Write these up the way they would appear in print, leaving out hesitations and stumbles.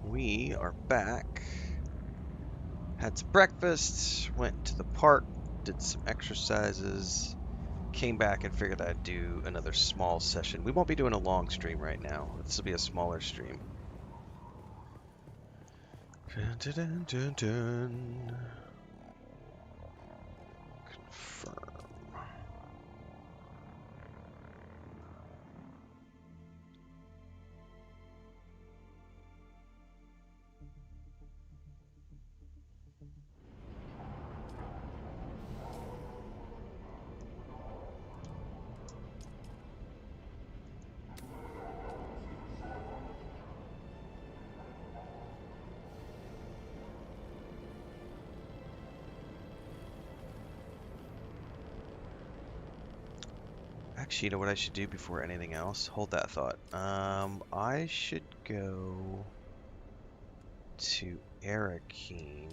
We are back. Had some breakfast, went to the park, did some exercises, came back and figured I'd do another small session. We won't be doing a long stream right now. This will be a smaller stream. Dun, dun, dun, dun, dun. Confirm. Actually, you know what I should do before anything else? Hold that thought. I should go to Arakeen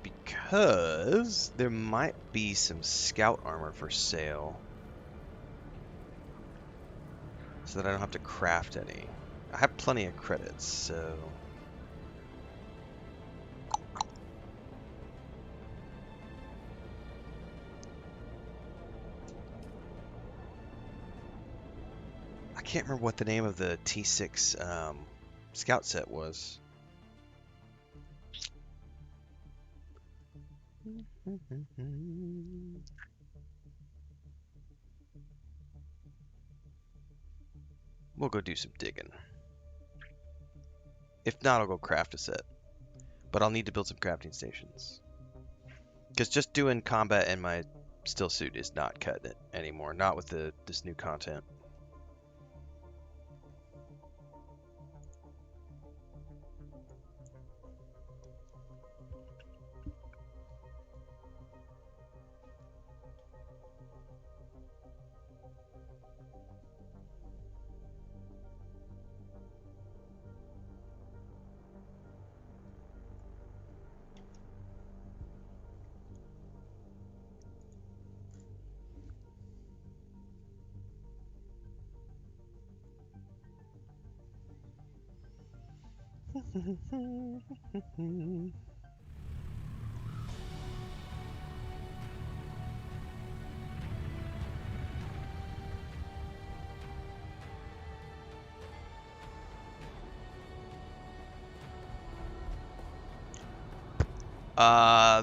because there might be some scout armor for sale, so that I don't have to craft any. I have plenty of credits, so I can't remember what the name of the T6 scout set was. We'll go do some digging. If not, I'll go craft a set. But I'll need to build some crafting stations. Because just doing combat in my still suit is not cutting it anymore. Not with this new content.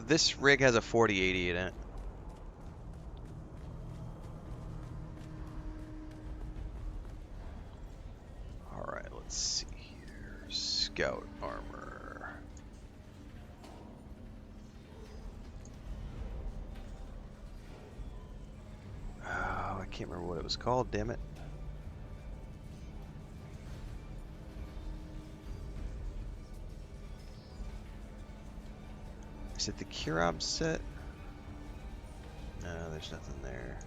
This rig has a 4080 in it. Alright, let's see here. Scout armor. Oh, I can't remember what it was called, damn it. Is it the Kirab set? No, there's nothing there.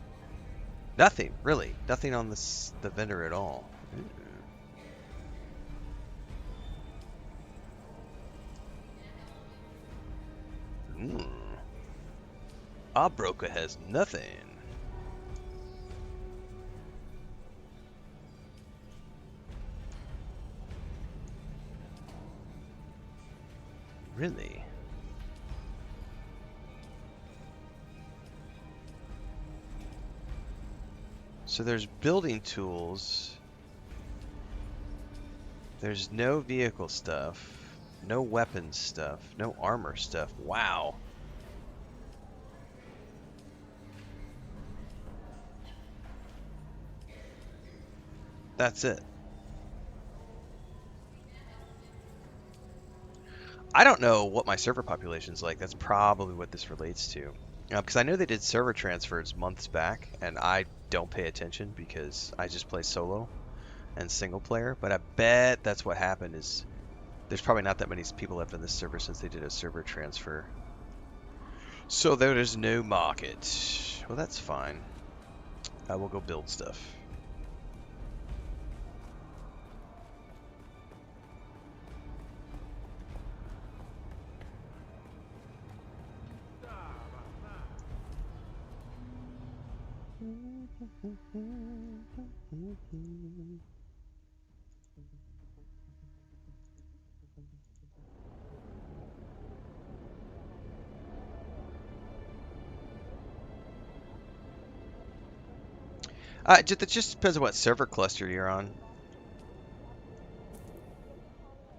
Nothing, really. Nothing on the vendor at all. Abroka has nothing. Really? So there's building tools. There's no vehicle stuff. No weapons stuff. No armor stuff. Wow. That's it. I don't know what my server population's like. That's probably what this relates to. Because I know they did server transfers months back, and I don't pay attention because I just play solo and single player. But I bet that's what happened is there's probably not that many people left on this server since they did a server transfer. So there is no market. Well, that's fine. I will go build stuff. It just depends on what server cluster you're on.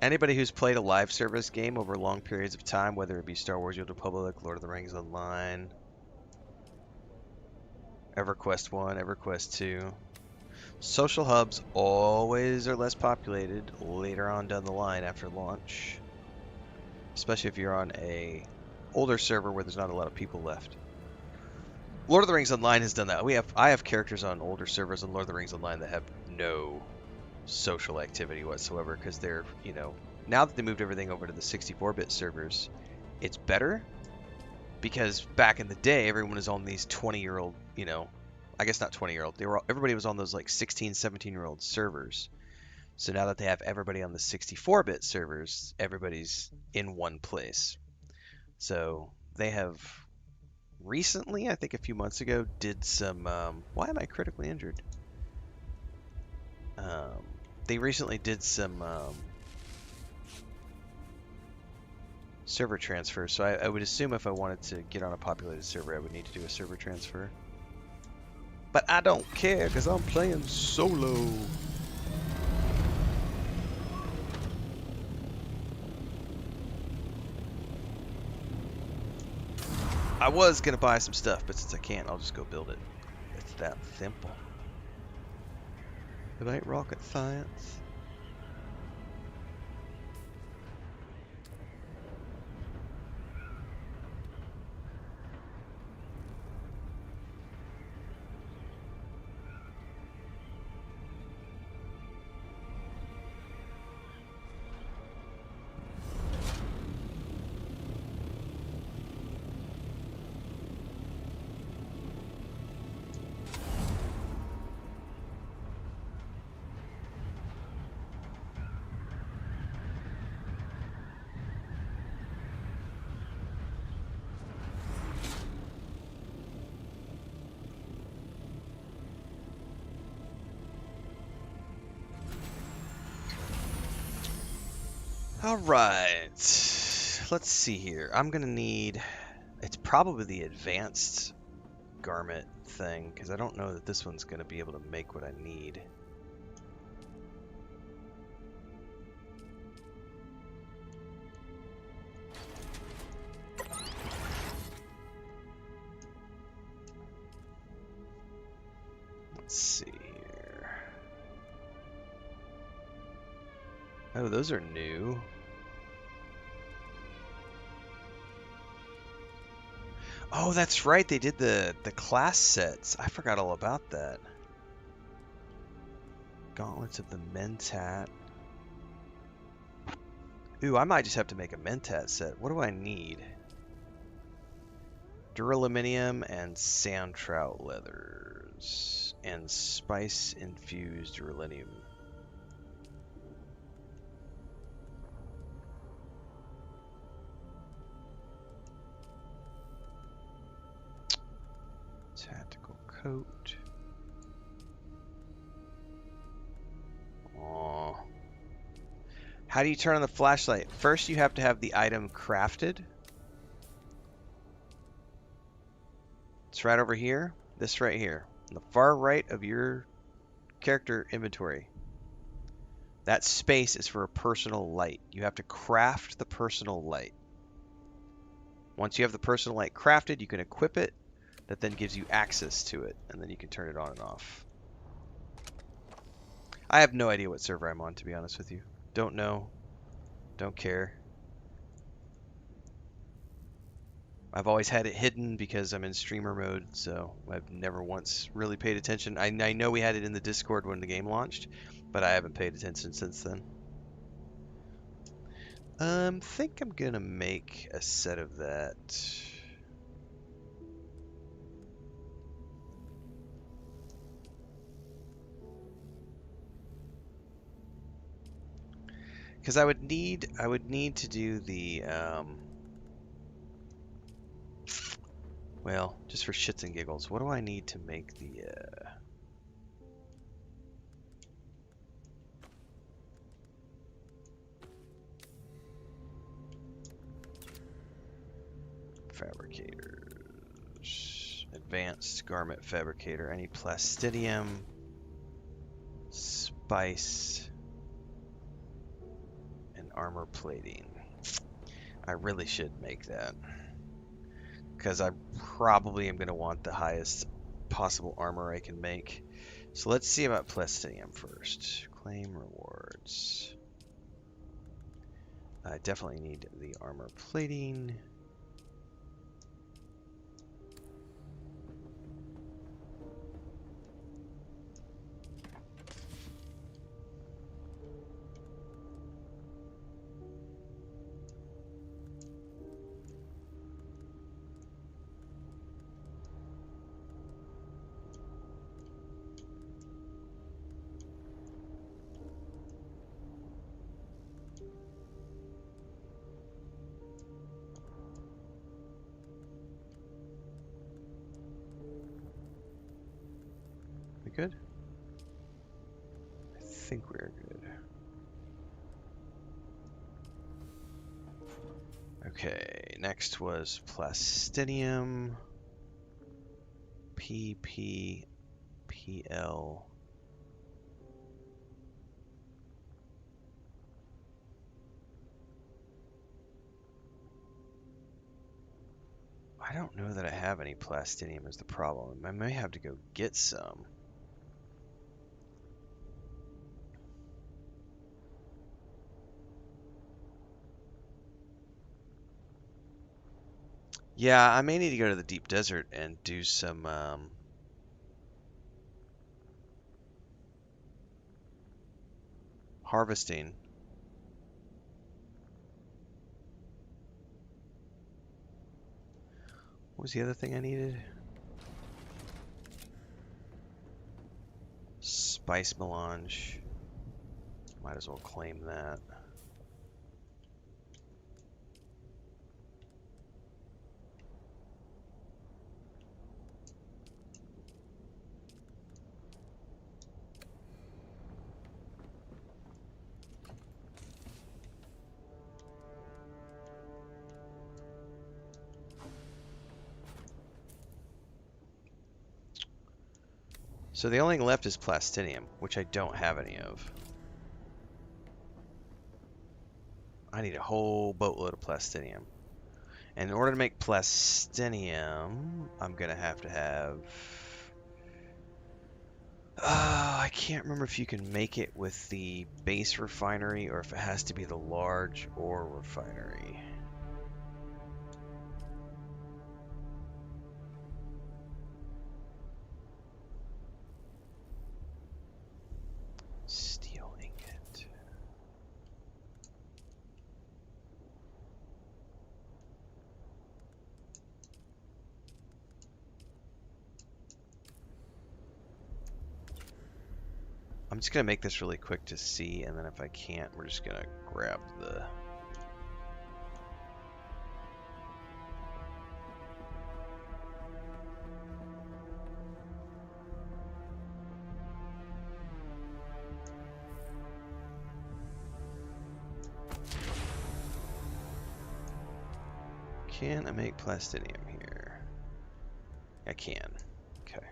Anybody who's played a live service game over long periods of time, whether it be Star Wars: The Old Republic, Lord of the Rings Online, EverQuest 1, EverQuest 2. Social hubs always are less populated later on down the line after launch, especially if you're on a older server where there's not a lot of people left. Lord of the Rings Online has done that. I have characters on older servers on Lord of the Rings Online that have no social activity whatsoever because they're, now that they moved everything over to the 64-bit servers, it's better because back in the day everyone was on these 20-year-old, I guess not 20-year-old. Everybody was on those like 16, 17-year-old servers. So now that they have everybody on the 64-bit servers, everybody's in one place. So they have recently, I think a few months ago, did some. Why am I critically injured? They recently did some server transfer. So I would assume if I wanted to get on a populated server, I would need to do a server transfer. But I don't care because I'm playing solo. I was going to buy some stuff, but since I can't, I'll just go build it. It's that simple. It ain't rocket science. All right, let's see here. I'm gonna need, it's probably the advanced garment thing, because I don't know that this one's gonna be able to make what I need. Let's see here. Oh, those are new. Oh, that's right. They did the class sets. I forgot all about that. Gauntlets of the Mentat. Ooh, I might just have to make a Mentat set. What do I need? Duraluminum and sand trout leathers. And spice-infused duraluminum. Tactical coat. Aww. How do you turn on the flashlight? First, you have to have the item crafted. It's right over here. This right here. On the far right of your character inventory. That space is for a personal light. You have to craft the personal light. Once you have the personal light crafted, you can equip it. That then gives you access to it, and then you can turn it on and off. I have no idea what server I'm on, to be honest with you. Don't know. Don't care. I've always had it hidden because I'm in streamer mode, so I've never once really paid attention. I know we had it in the Discord when the game launched, but I haven't paid attention since then. Think I'm gonna make a set of that. Because I would need to do the well, just for shits and giggles, what do I need to make the fabricators? Advanced garment fabricator. I need plastidium, spice, and armor plating. I really should make that, because I probably am going to want the highest possible armor I can make. So let's see about plastidium first. Claim rewards. I definitely need the armor plating. We good? I think we're good. Okay, next was plastidium, PPPL. I don't know that I have any plastidium is the problem. I may have to go get some. Yeah, I may need to go to the deep desert and do some harvesting. What was the other thing I needed? Spice melange. Might as well claim that. So the only thing left is plastidium, which I don't have any of. I need a whole boatload of plastidium. And in order to make plastidium, I'm going to have... I can't remember if you can make it with the base refinery or if it has to be the large ore refinery. Steel ingot. I'm just going to make this really quick to see, and then if I can't, we're just going to grab the... Can I make plastidium here? I can. Okay.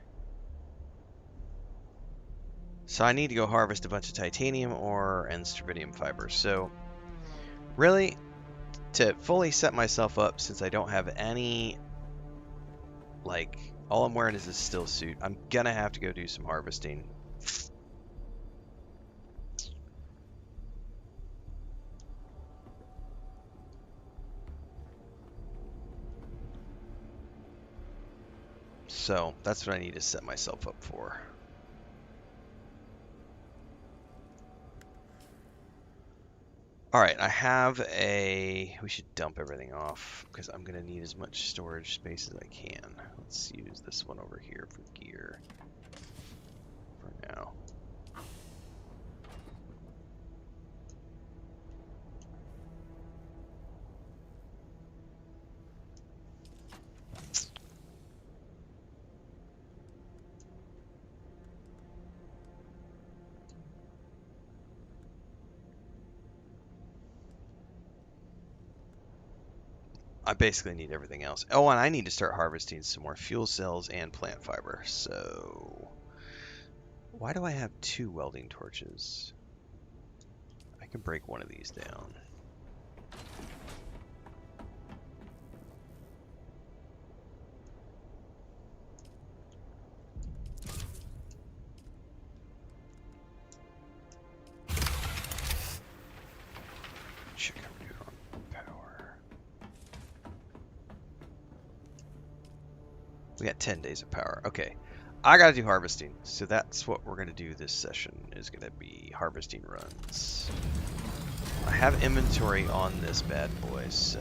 So I need to go harvest a bunch of titanium ore and strontium fibers. So really, to fully set myself up, since I don't have any, like, all I'm wearing is a still suit, I'm gonna have to go do some harvesting. So that's what I need to set myself up for. Alright, I have a... We should dump everything off, because I'm going to need as much storage space as I can. Let's use this one over here for gear for now. I basically need everything else. Oh, and I need to start harvesting some more fuel cells and plant fiber. So, why do I have 2 welding torches? I can break one of these down. Check how we're doing on power. We got 10 days of power. Okay. I gotta do harvesting. So that's what we're gonna do this session, is gonna be harvesting runs. I have inventory on this bad boy, so...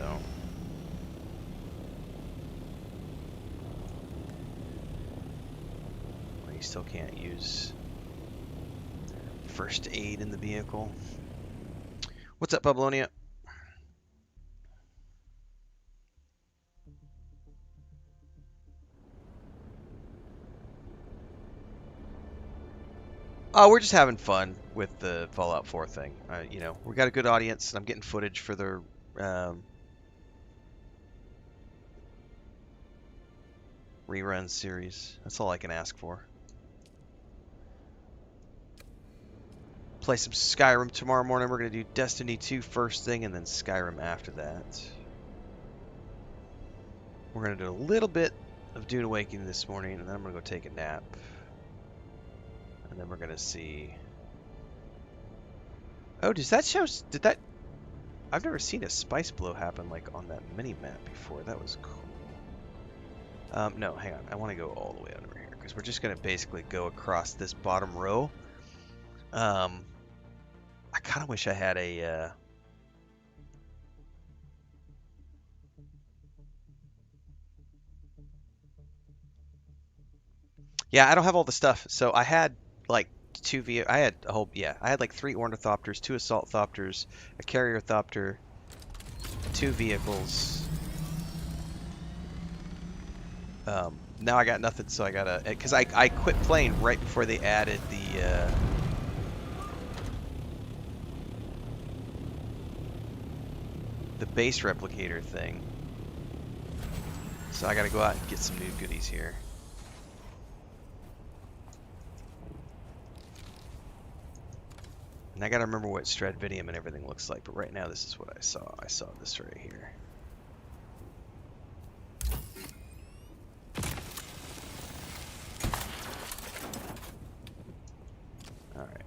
Well, you still can't use first aid in the vehicle. What's up, Bablonia? Oh, we're just having fun with the Fallout 4 thing. You know, we got a good audience, and I'm getting footage for the rerun series. That's all I can ask for. Play some Skyrim tomorrow morning. We're going to do Destiny 2 first thing, and then Skyrim after that. We're going to do a little bit of Dune Awakening this morning, and then I'm going to go take a nap. And then we're going to see... Oh, does that show... Did that... I've never seen a spice blow happen like on that mini-map before. That was cool. No, hang on. I want to go all the way over here, because we're just going to basically go across this bottom row. I kind of wish I had a... Yeah, I don't have all the stuff. So I had like I had a whole, yeah, I had like 3 ornithopters, 2 assault thopters, a carrier thopter, 2 vehicles. Now I got nothing, so I gotta, because I quit playing right before they added the base replicator thing. So I gotta go out and get some new goodies here. And I gotta remember what Stradivarium and everything looks like, but right now this is what I saw. I saw this right here. Alright.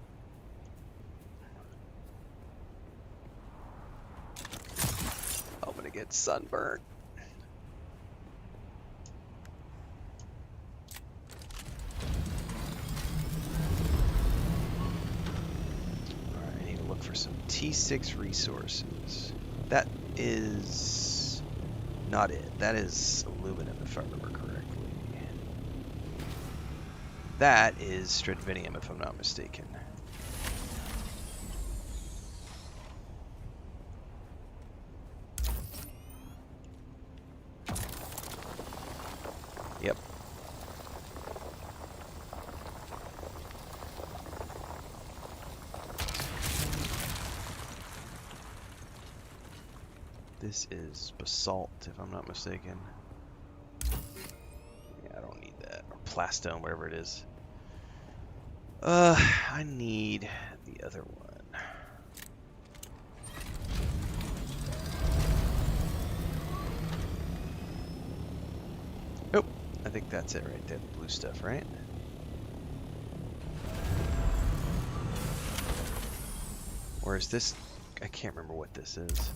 I'm gonna get sunburned. For some T6 resources. That is not it. That is aluminum, if I remember correctly. That is stradivarium, if I'm not mistaken. Yep. This is basalt, if I'm not mistaken. Yeah, I don't need that. Or plastone, whatever it is. I need the other one. Oh, I think that's it right there. The blue stuff, right? Or is this... I can't remember what this is.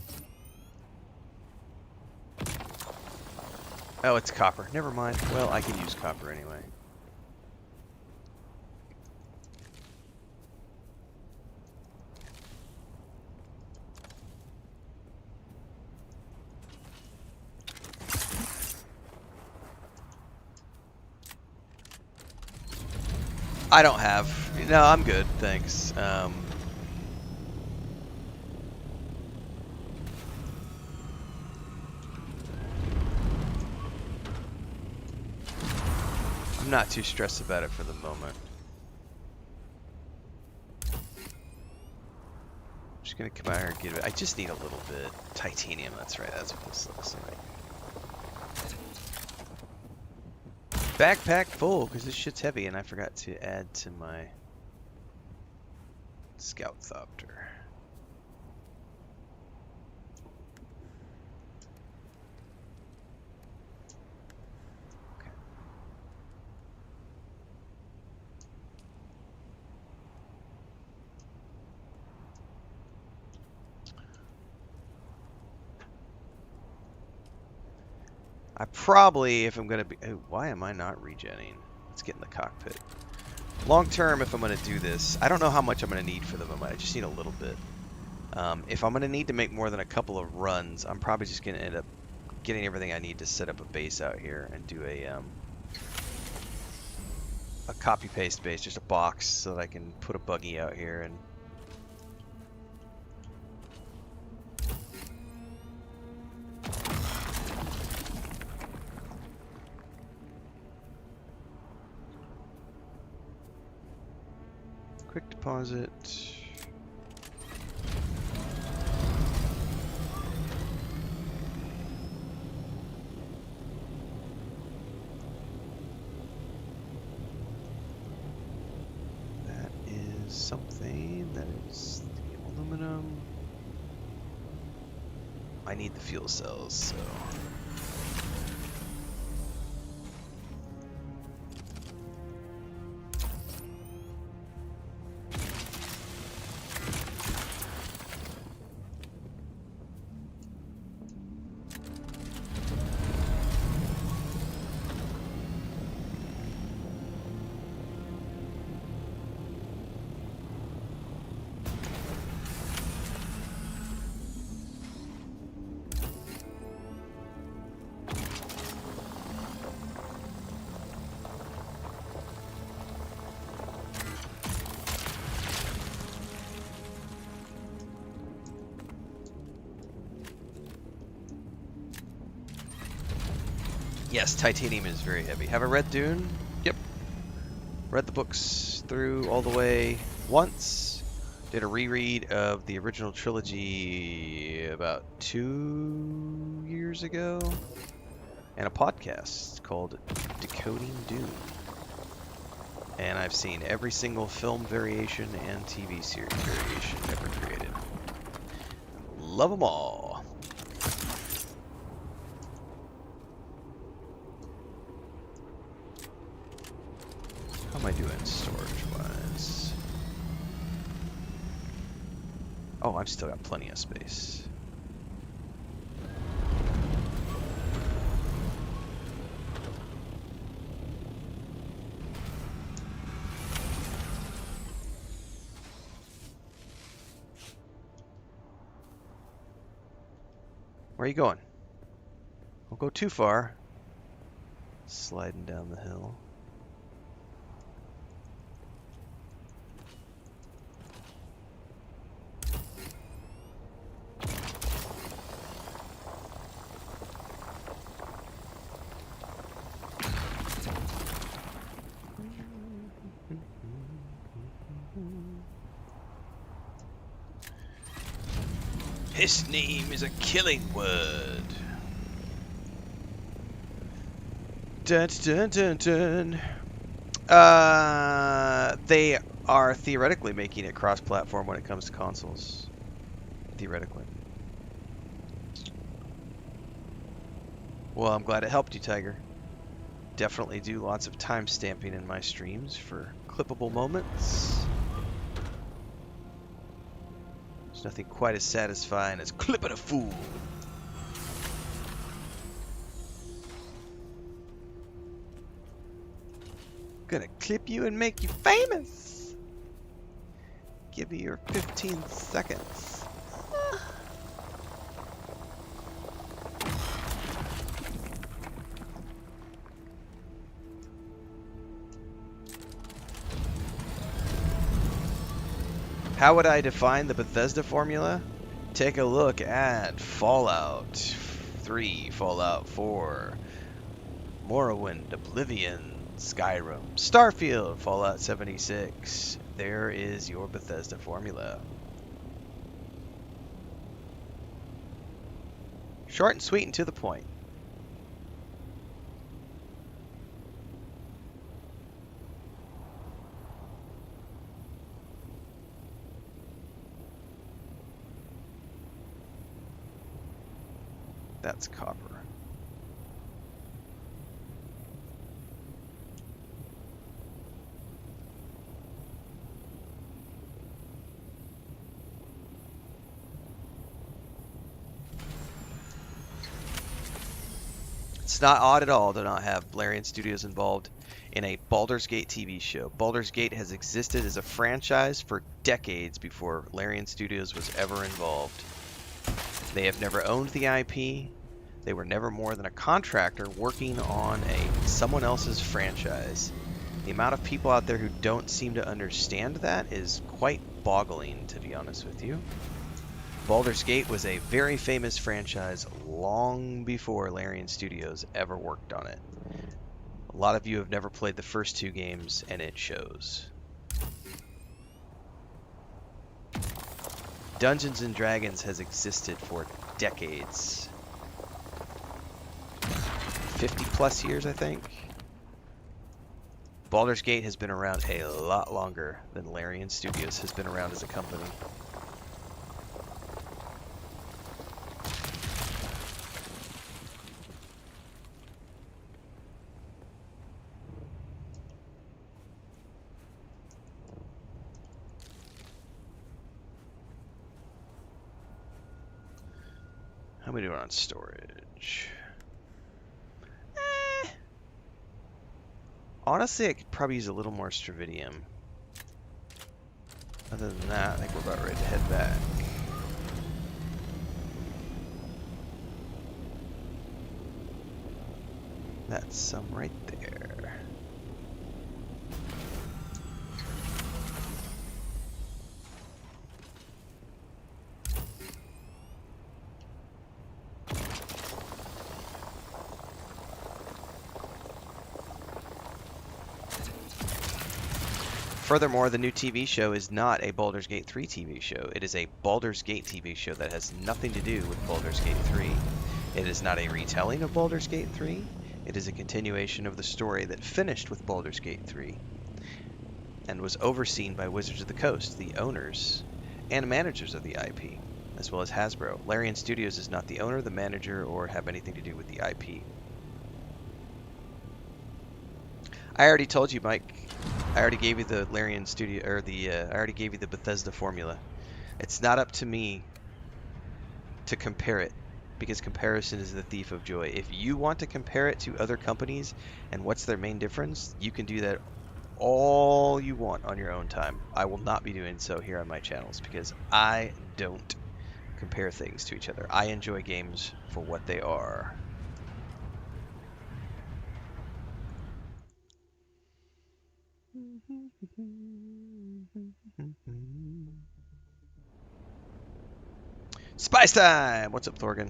Oh, it's copper. Never mind. Well, I can use copper anyway. I don't have... No, I'm good. Thanks. I'm not too stressed about it for the moment. I'm just gonna come out here and get it. I just need a little bit. Titanium, that's right, that's what this looks like. Backpack full, because this shit's heavy, and I forgot to add to my Scout Thopter. Okay. I probably, if I'm going to be... Oh, why am I not regenning? Let's get in the cockpit. Long term, if I'm going to do this, I don't know how much I'm going to need for them. I just need a little bit. If I'm going to need to make more than a couple of runs, I'm probably just going to end up getting everything I need to set up a base out here and do a copy-paste base, just a box, so that I can put a buggy out here and... Quick deposit. That is something. That is the aluminum. I need the fuel cells, so... Yes, titanium is very heavy. Have I read Dune? Yep. Read the books through all the way once. Did a reread of the original trilogy about 2 years ago. And a podcast called Decoding Dune. And I've seen every single film variation and TV series variation ever created. Love them all. How am I doing storage-wise? Oh, I've still got plenty of space. Where are you going? Don't go too far. Sliding down the hill. His name is a killing word. Dun dun dun dun. They are theoretically making it cross-platform when it comes to consoles. Theoretically. Well, I'm glad it helped you, Tiger. Definitely do lots of time stamping in my streams for clippable moments. There's nothing quite as satisfying as clipping a fool. Gonna clip you and make you famous. Give me your 15 seconds. How would I define the Bethesda formula? Take a look at Fallout 3, Fallout 4, Morrowind, Oblivion, Skyrim, Starfield, Fallout 76. There is your Bethesda formula. Short and sweet and to the point. That's copper. It's not odd at all to not have Larian Studios involved in a Baldur's Gate TV show. Baldur's Gate has existed as a franchise for decades before Larian Studios was ever involved. They have never owned the IP. They were never more than a contractor working on someone else's franchise. The amount of people out there who don't seem to understand that is quite boggling, to be honest with you. Baldur's Gate was a very famous franchise long before Larian Studios ever worked on it. A lot of you have never played the first two games, and it shows. Dungeons and Dragons has existed for decades. 50 plus years, I think. Baldur's Gate has been around a lot longer than Larian Studios has been around as a company. How are we doing on storage? Honestly, I could probably use a little more Stravidium. Other than that, I think we're about ready to head back. That's some right there. Furthermore, the new TV show is not a Baldur's Gate 3 TV show. It is a Baldur's Gate TV show that has nothing to do with Baldur's Gate 3. It is not a retelling of Baldur's Gate 3. It is a continuation of the story that finished with Baldur's Gate 3 and was overseen by Wizards of the Coast, the owners and managers of the IP, as well as Hasbro. Larian Studios is not the owner, the manager, or have anything to do with the IP. I already told you, Mike. I already gave you the Larian Studio, or I already gave you the Bethesda formula. It's not up to me to compare it, because comparison is the thief of joy. If you want to compare it to other companies and what's their main difference, you can do that all you want on your own time. I will not be doing so here on my channels, because I don't compare things to each other. I enjoy games for what they are. Spice time! What's up, Thorgan?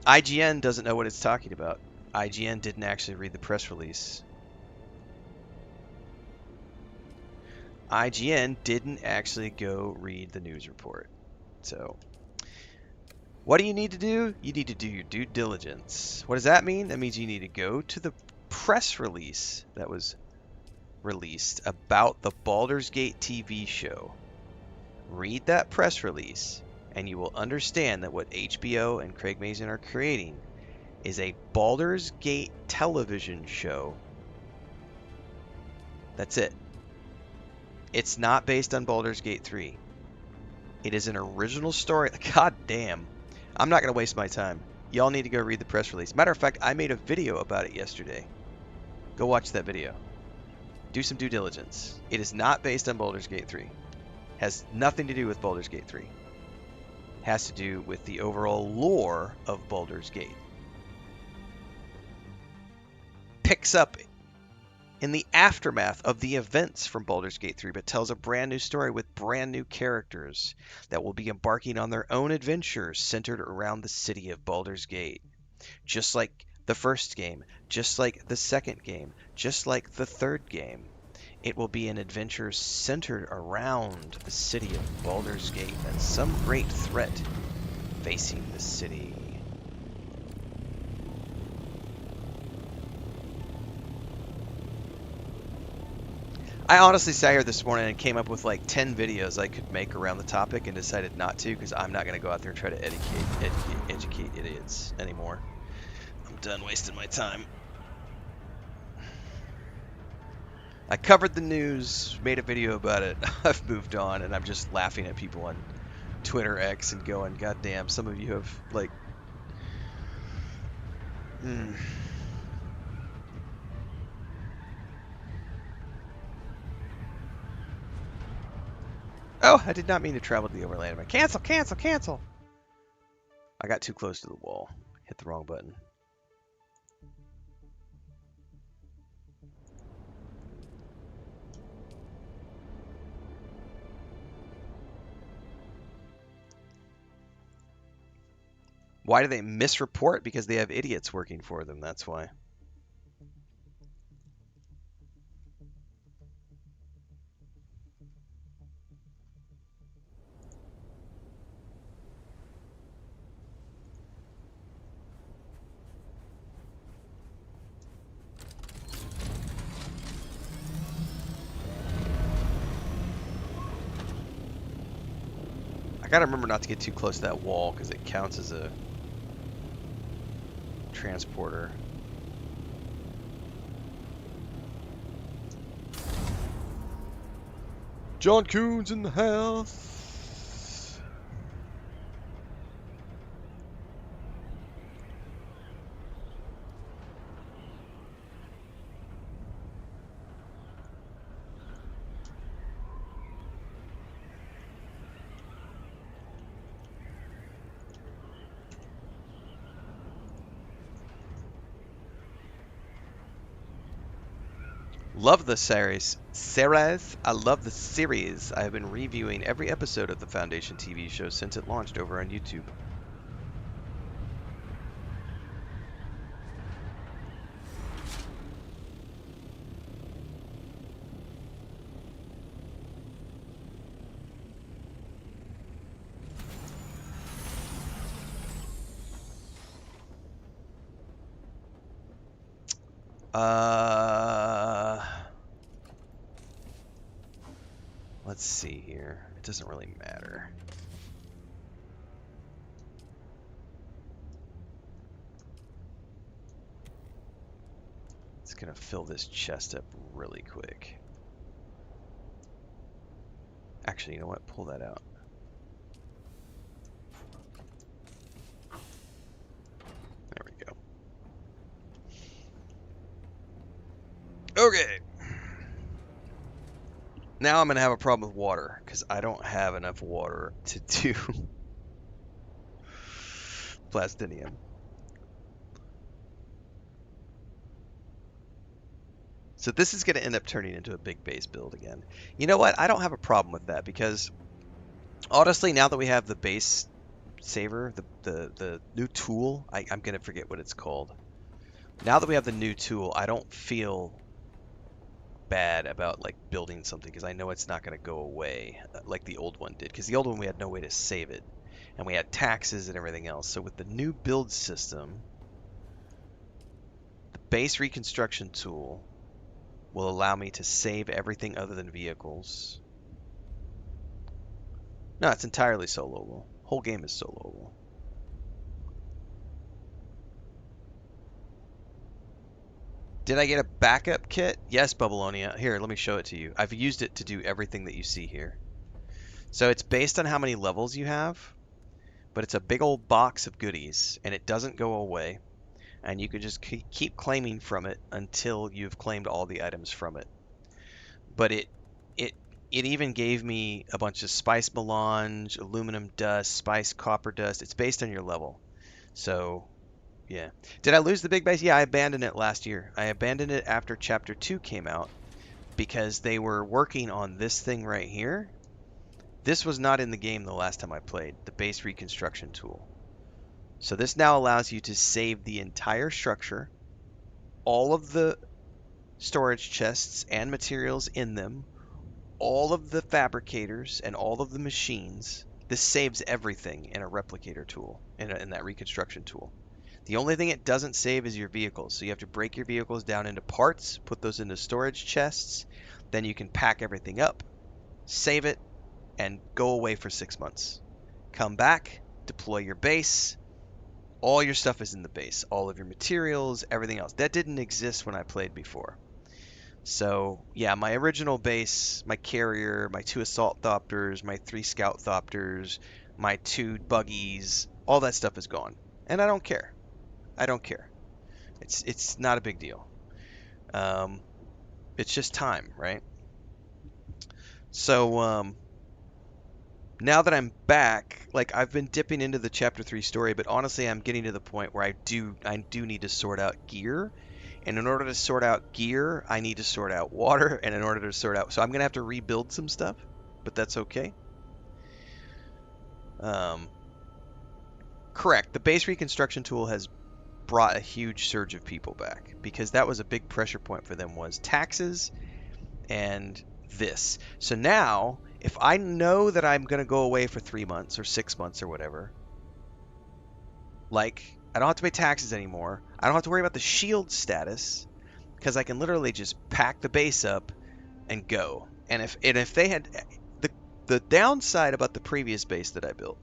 IGN doesn't know what it's talking about. IGN didn't actually read the press release. IGN didn't actually go read the news report. So, what do you need to do? You need to do your due diligence. What does that mean? That means you need to go to the press release that was released about the Baldur's Gate TV show. Read that press release, and you will understand that what HBO and Craig Mazin are creating is a Baldur's Gate television show. That's it. It's not based on Baldur's Gate 3. It is an original story. God damn. I'm not going to waste my time. Y'all need to go read the press release. Matter of fact, I made a video about it yesterday. Go watch that video. Do some due diligence. It is not based on Baldur's Gate 3. Has nothing to do with Baldur's Gate 3. Has to do with the overall lore of Baldur's Gate. Picks up in the aftermath of the events from Baldur's Gate 3, but tells a brand new story with brand new characters that will be embarking on their own adventures centered around the city of Baldur's Gate. Just like the first game, just like the second game, just like the third game. It will be an adventure centered around the city of Baldur's Gate and some great threat facing the city. I honestly sat here this morning and came up with like 10 videos I could make around the topic and decided not to because I'm not going to go out there and try to educate idiots anymore. I'm done wasting my time. I covered the news, made a video about it. I've moved on, and I'm just laughing at people on Twitter X and going, "God damn, some of you have like." Mm. Oh, I did not mean to travel to the overland. Cancel, cancel, cancel! I got too close to the wall. Hit the wrong button. Why do they misreport? Because they have idiots working for them. That's why. I gotta remember not to get too close to that wall because it counts as a transporter. John Coon's in the house. Love the series. Series? I love the series. I have been reviewing every episode of the Foundation TV show since it launched over on YouTube. Uh, let's see here. It doesn't really matter. It's gonna fill this chest up really quick. Actually, you know what? Pull that out. There we go. Okay. Now I'm gonna have a problem with water because I don't have enough water to do plastinium. So this is going to end up turning into a big base build again. You know what? I don't have a problem with that because honestly, now that we have the base saver, the new tool, I'm going to forget what it's called. Now that we have the new tool, I don't feel bad about like building something because I know it's not going to go away like the old one did. Because the old one we had no way to save it, and we had taxes and everything else. So with the new build system, the base reconstruction tool will allow me to save everything other than vehicles. No, it's entirely soloable. Whole game is soloable. Did I get a backup kit? Yes, Bubbleonia. Here, let me show it to you. I've used it to do everything that you see here. So it's based on how many levels you have, but it's a big old box of goodies, and it doesn't go away. And you can just keep claiming from it until you've claimed all the items from it. But it it even gave me a bunch of spice melange, aluminum dust, spice copper dust. It's based on your level. So, yeah. Did I lose the big base? Yeah, I abandoned it last year. I abandoned it after Chapter 2 came out because they were working on this thing right here. This was not in the game the last time I played, the base reconstruction tool. So this now allows you to save the entire structure, all of the storage chests and materials in them, all of the fabricators and all of the machines. This saves everything in a replicator tool, in that reconstruction tool. The only thing it doesn't save is your vehicles. So you have to break your vehicles down into parts, put those into storage chests, Then you can pack everything up, save it, and go away for 6 months. Come back, deploy your base. All your stuff is in the base. All of your materials, everything else. That didn't exist when I played before. So, yeah, my original base, my carrier, my 2 assault thopters, my 3 scout thopters, my 2 buggies, all that stuff is gone. And I don't care. I don't care. It's not a big deal. It's just time, right? So, now that I'm back, like I've been dipping into the chapter 3 story, but honestly, I'm getting to the point where I do need to sort out gear. And in order to sort out gear, I need to sort out water, and in order to sort out, so I'm gonna have to rebuild some stuff, but that's okay. Um, Correct. The base reconstruction tool has brought a huge surge of people back because that was a big pressure point for them, was taxes and this. So now, if I know that I'm gonna go away for 3 months or 6 months or whatever, like I don't have to pay taxes anymore. I don't have to worry about the shield status because I can literally just pack the base up and go. And if they had the downside about the previous base that I built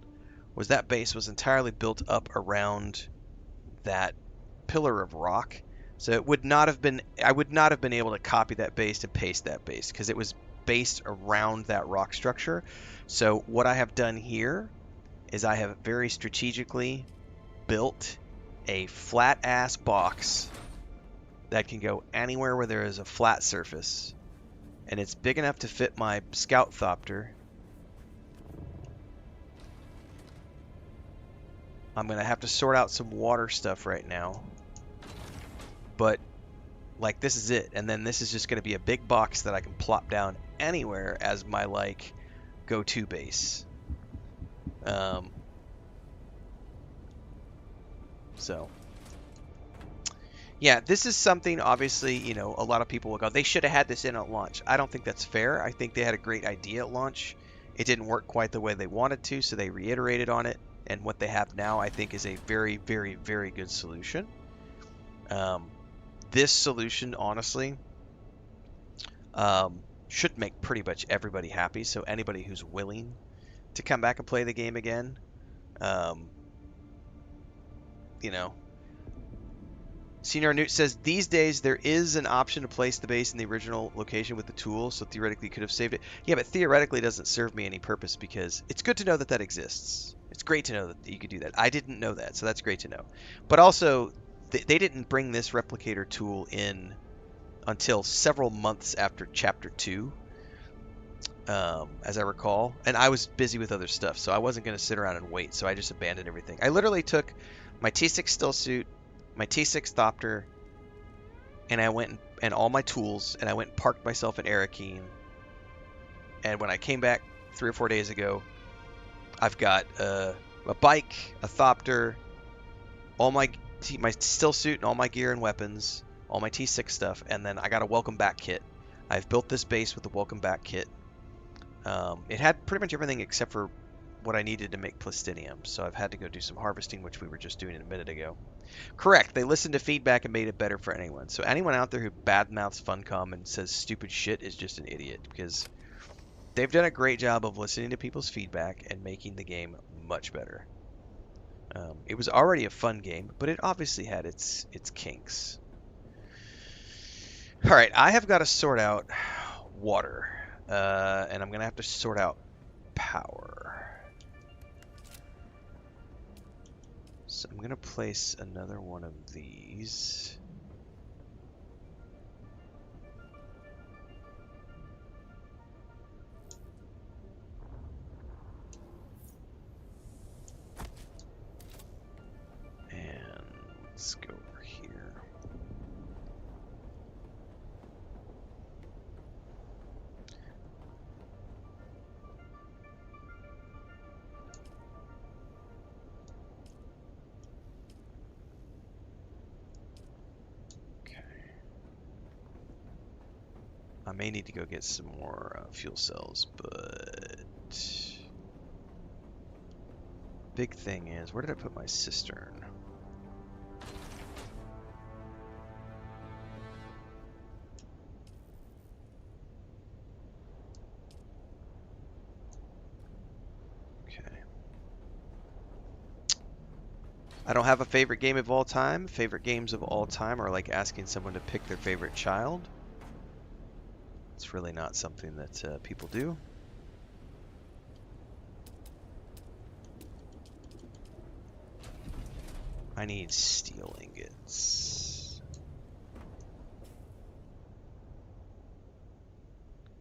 was that base was entirely built up around that pillar of rock. So it would not have been I would not have been able to copy that base and paste that base because it was based around that rock structure. So what I have done here is I have very strategically built a flat ass box that can go anywhere where there is a flat surface, and it's big enough to fit my scout thopter. I'm gonna have to sort out some water stuff right now, but like this is it, and then this is just gonna be a big box that I can plop down anywhere as my like go-to base. So yeah, this is something, obviously, you know, a lot of people will go, they should have had this in at launch. I don't think that's fair. I think they had a great idea at launch. It didn't work quite the way they wanted to, so they reiterated on it. And what they have now, I think, is a very, very, very good solution. This solution, honestly, should make pretty much everybody happy. So anybody who's willing to come back and play the game again, you know, Senior Newt says, these days there is an option to place the base in the original location with the tool, so theoretically you could have saved it. Yeah, but theoretically it doesn't serve me any purpose because it's good to know that that exists. It's great to know that you could do that. I didn't know that, so that's great to know. But also, they didn't bring this replicator tool in until several months after Chapter 2, as I recall. And I was busy with other stuff, so I wasn't going to sit around and wait, so I just abandoned everything. I literally took my T6 still suit, my T6 Thopter, and I went and all my tools, and I went and parked myself in Arakeen. And when I came back 3 or 4 days ago, I've got a bike, a Thopter, all my still suit and all my gear and weapons, all my T6 stuff, and then I got a welcome back kit. I've built this base with the welcome back kit. It had pretty much everything except for what I needed to make plastinium, so I've had to go do some harvesting, which we were just doing a minute ago. Correct. They listened to feedback and made it better for anyone. So anyone out there who badmouths Funcom and says stupid shit is just an idiot, because they've done a great job of listening to people's feedback and making the game much better. It was already a fun game, but it obviously had its kinks. All right, I have got to sort out water, and I'm going to have to sort out power. So I'm going to place another one of these. And let's go over here. I may need to go get some more fuel cells, but big thing is, where did I put my cistern? I don't have a favorite game of all time. Favorite games of all time are like asking someone to pick their favorite child. It's really not something that people do. I need steel ingots.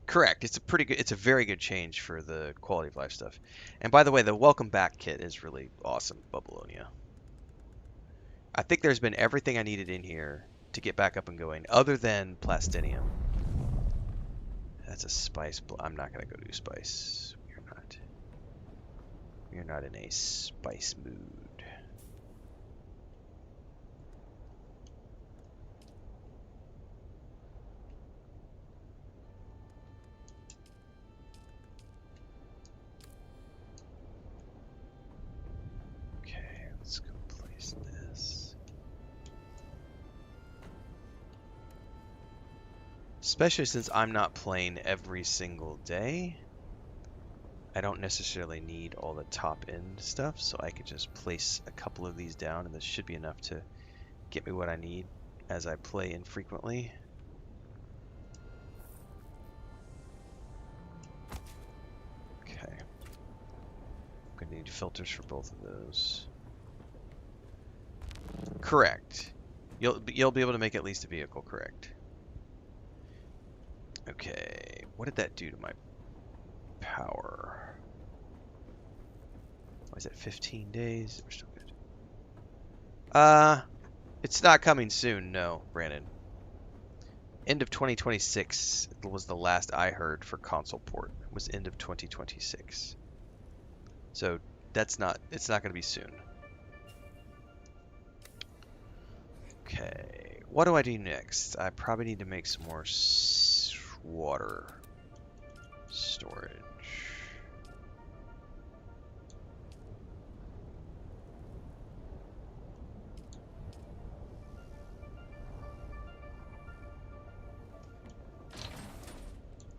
Correct. It's a very good change for the quality of life stuff. And by the way, the welcome back kit is really awesome, Babylonia. I think there's been everything I needed in here to get back up and going, other than Plastinium. That's a spice. I'm not gonna go do spice. We're not. We're not in a spice mood. Okay, let's go place this. Especially since I'm not playing every single day, I don't necessarily need all the top end stuff, so I could just place a couple of these down, and this should be enough to get me what I need as I play infrequently. Okay. I'm gonna need filters for both of those. Correct. You'll be able to make at least a vehicle, correct. Okay, what did that do to my power? Why is that 15 days? We're still good. It's not coming soon, no, Brandon. End of 2026 was the last I heard for console port. It was end of 2026. So it's not going to be soon. Okay, what do I do next? I probably need to make some more water storage.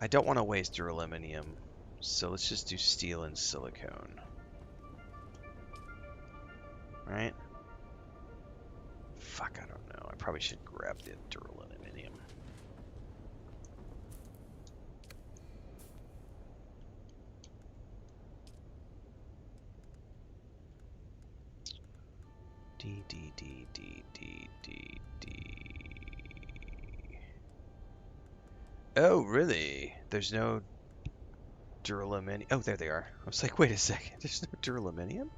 I don't want to waste duraluminum, so let's just do steel and silicone. Right? Fuck, I don't know. I probably should grab the duraluminum. D, D, D, D, D, D, D. Oh, really? There's no duraluminum. Oh, there they are. I was like, wait a second. There's no duraluminum?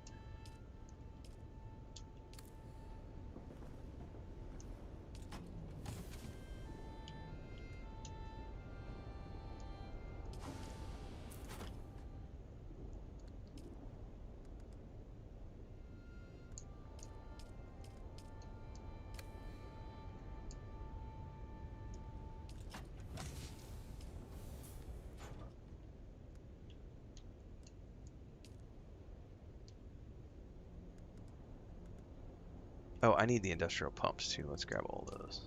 Oh, I need the industrial pumps too. Let's grab all those.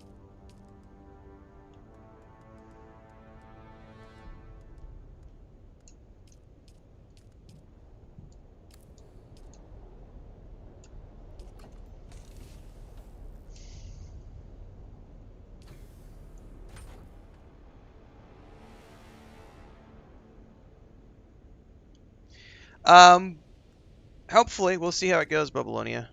Hopefully, we'll see how it goes, Babylonia.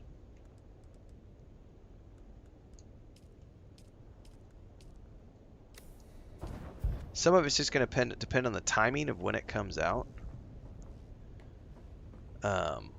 Some of it's just going to depend on the timing of when it comes out. Um,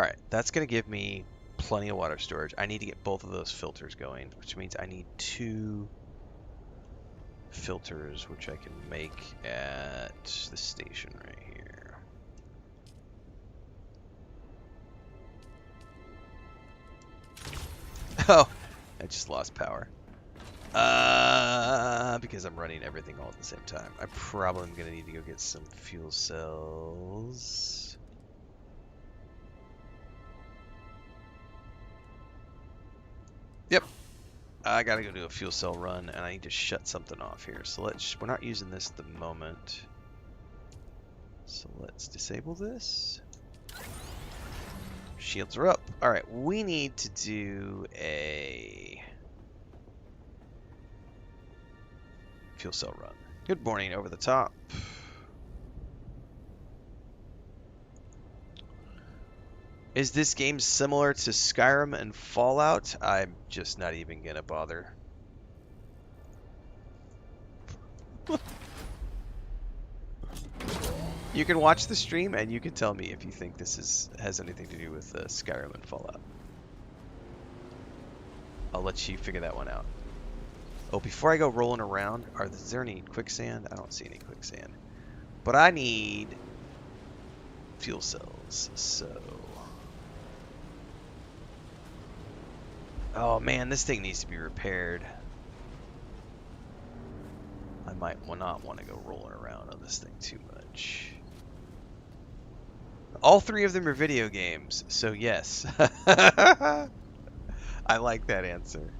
Alright, that's going to give me plenty of water storage. I need to get both of those filters going, which means I need 2 filters, which I can make at the station right here. Oh, I just lost power. Because I'm running everything all at the same time. I probably am going to need to go get some fuel cells. Yep. I gotta go do a fuel cell run, and I need to shut something off here. So we're not using this at the moment. So let's disable this. Shields are up. Alright, we need to do a fuel cell run. Good morning, over the top. Is this game similar to Skyrim and Fallout? I'm just not even gonna bother. You can watch the stream and you can tell me if you think this has anything to do with Skyrim and Fallout. I'll let you figure that one out. Oh, before I go rolling around, is there any quicksand? I don't see any quicksand. But I need fuel cells, so... Oh man, this thing needs to be repaired. I might not want to go rolling around on this thing too much. All 3 of them are video games, so yes. I like that answer.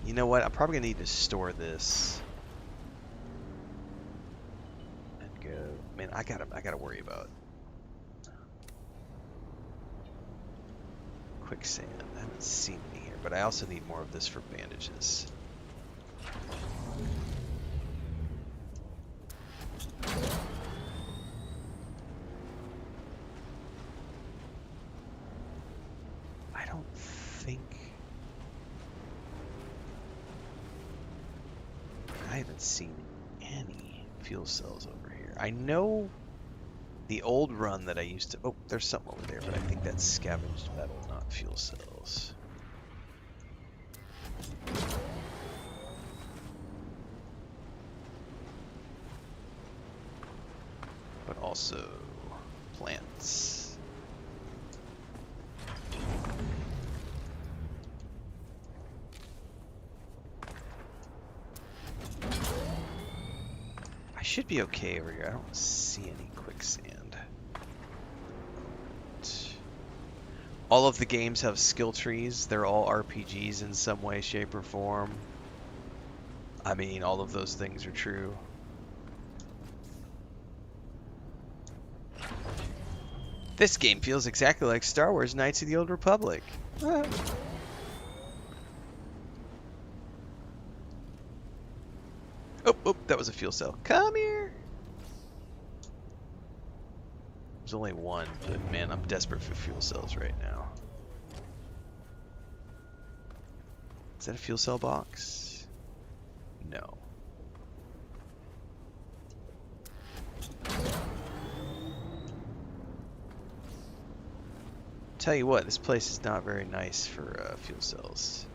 You know what? I'm probably gonna need to store this and go. Man, I gotta worry about quicksand. I haven't seen any here, but I also need more of this for bandages. I don't think I haven't seen any fuel cells over here. I know the old run that I used to... Oh, there's something over there, but I think that's scavenged metal, not fuel cells. But also plants. I should be okay over here. I don't see any quicksand. All of the games have skill trees. They're all RPGs in some way, shape, or form. I mean, all of those things are true. This game feels exactly like Star Wars Knights of the Old Republic. Ah. Oh, that was a fuel cell. Come here! There's only one, but man, I'm desperate for fuel cells right now. Is that a fuel cell box? No. Tell you what, this place is not very nice for fuel cells.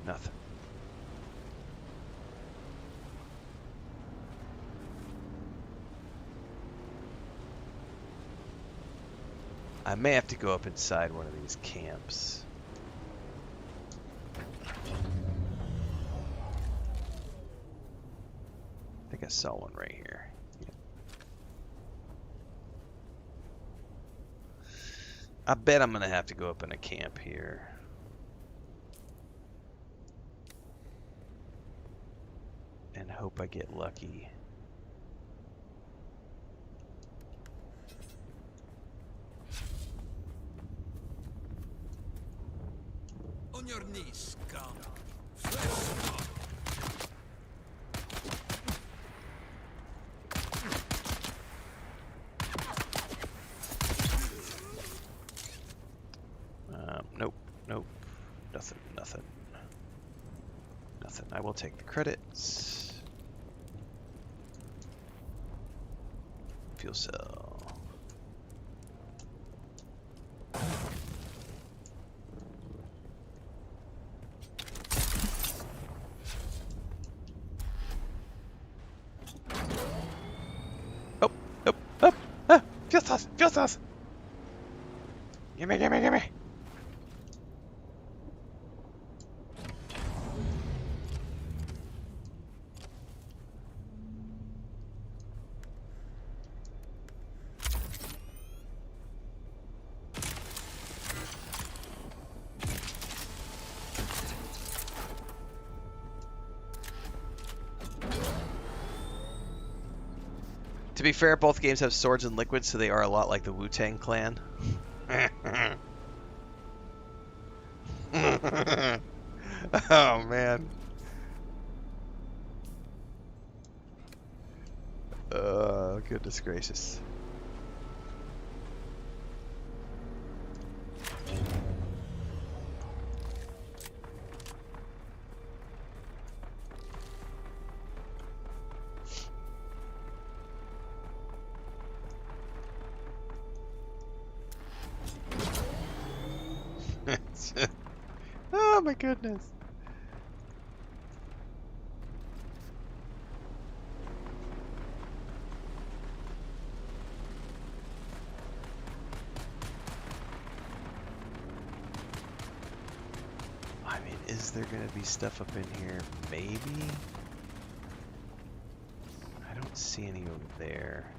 Nothing. I may have to go up inside one of these camps. I think I saw one right here. Yeah. I bet I'm gonna have to go up in a camp here. And hope I get lucky. nothing. I will take the credits. Fuel cell. Oh, oh, oh, ah, fuel cells, fuel cells. Gimme, gimme, gimme. To be fair, both games have swords and liquids, so they are a lot like the Wu-Tang Clan. Oh, man. Goodness gracious. Oh my goodness. I mean, is there gonna be stuff up in here? Maybe? I don't see any over there.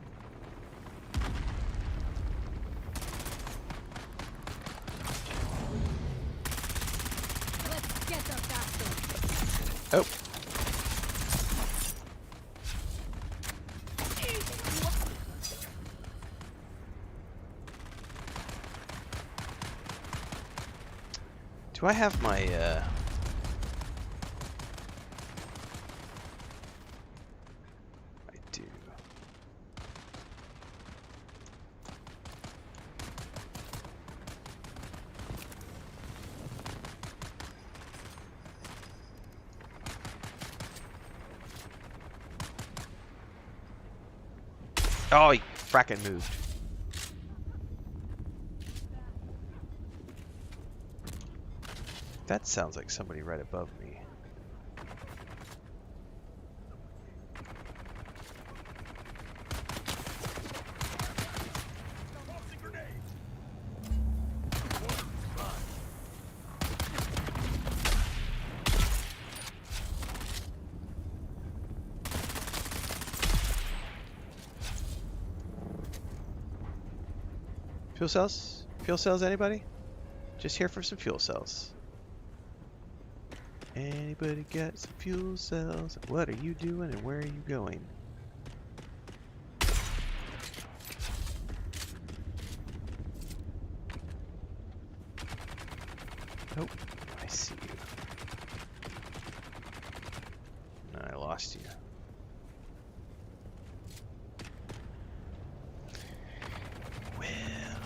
Let's get the bastard. Oh. Do I have my, I do. Oh, he fracking moved. That sounds like somebody right above me. Fuel cells? Fuel cells, anybody? Just here for some fuel cells. Anybody got some fuel cells? What are you doing and where are you going? Oh, I see you. I lost you. Well,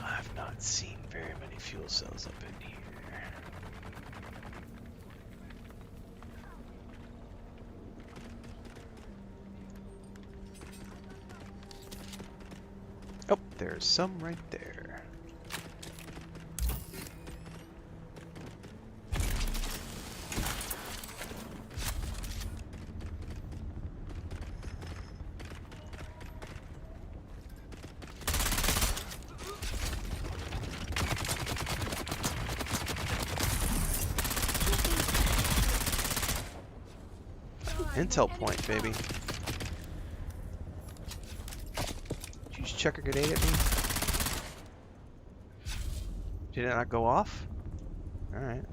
I've not seen very many fuel cells up in here. Oh, there's some right there. Intel point, baby. Did you just chuck a grenade at me? Did it not go off? Alright.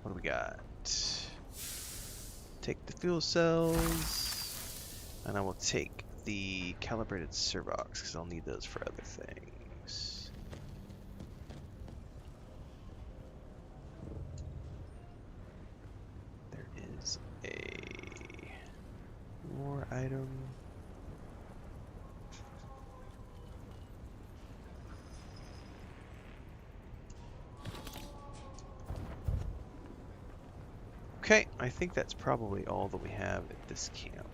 What do we got? Take the fuel cells. And I will take the calibrated servox, because I'll need those for other things. There is a war item. Okay, I think that's probably all that we have at this camp.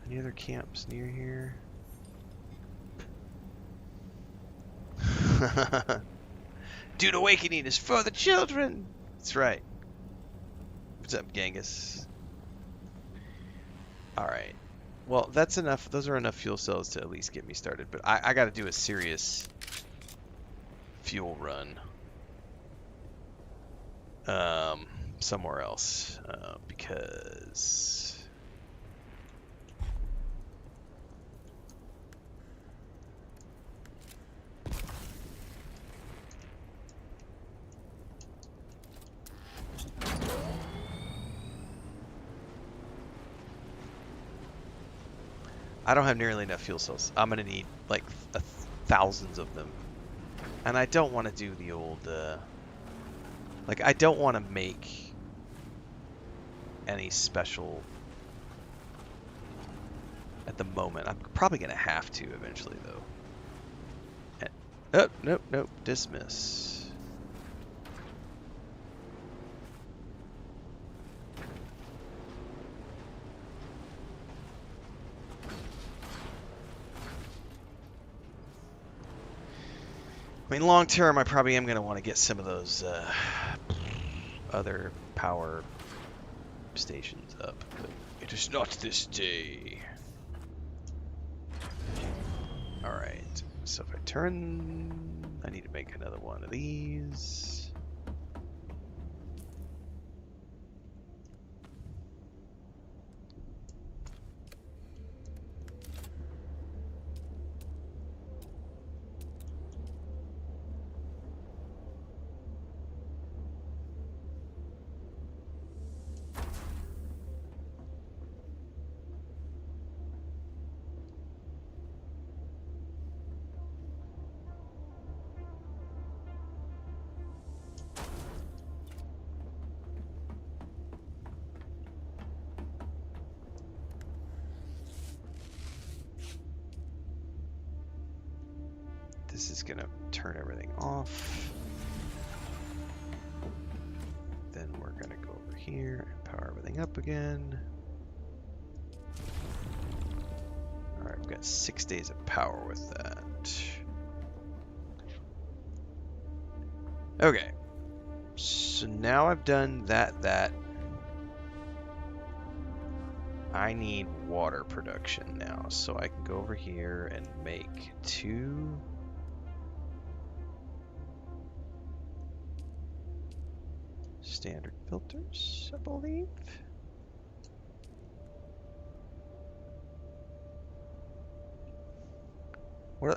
Any other camps near here? Dune Awakening is for the children! That's right. What's up, Genghis? Alright. Well, that's enough. Those are enough fuel cells to at least get me started. But I got to do a serious fuel run. Somewhere else. Because... I don't have nearly enough fuel cells. I'm going to need like thousands of them. And I don't want to do the old, like I don't want to make any special at the moment. I'm probably going to have to eventually though. And, oh, nope, nope, dismiss. I mean, long term, I probably am going to want to get some of those other power stations up, but it is not this day. Alright, so if I turn... I need to make another one of these. This is going to turn everything off. Then we're going to go over here and power everything up again. Alright, we've got 6 days of power with that. Okay. So now I've done that. I need water production now. So I can go over here and make 2... standard filters, I believe.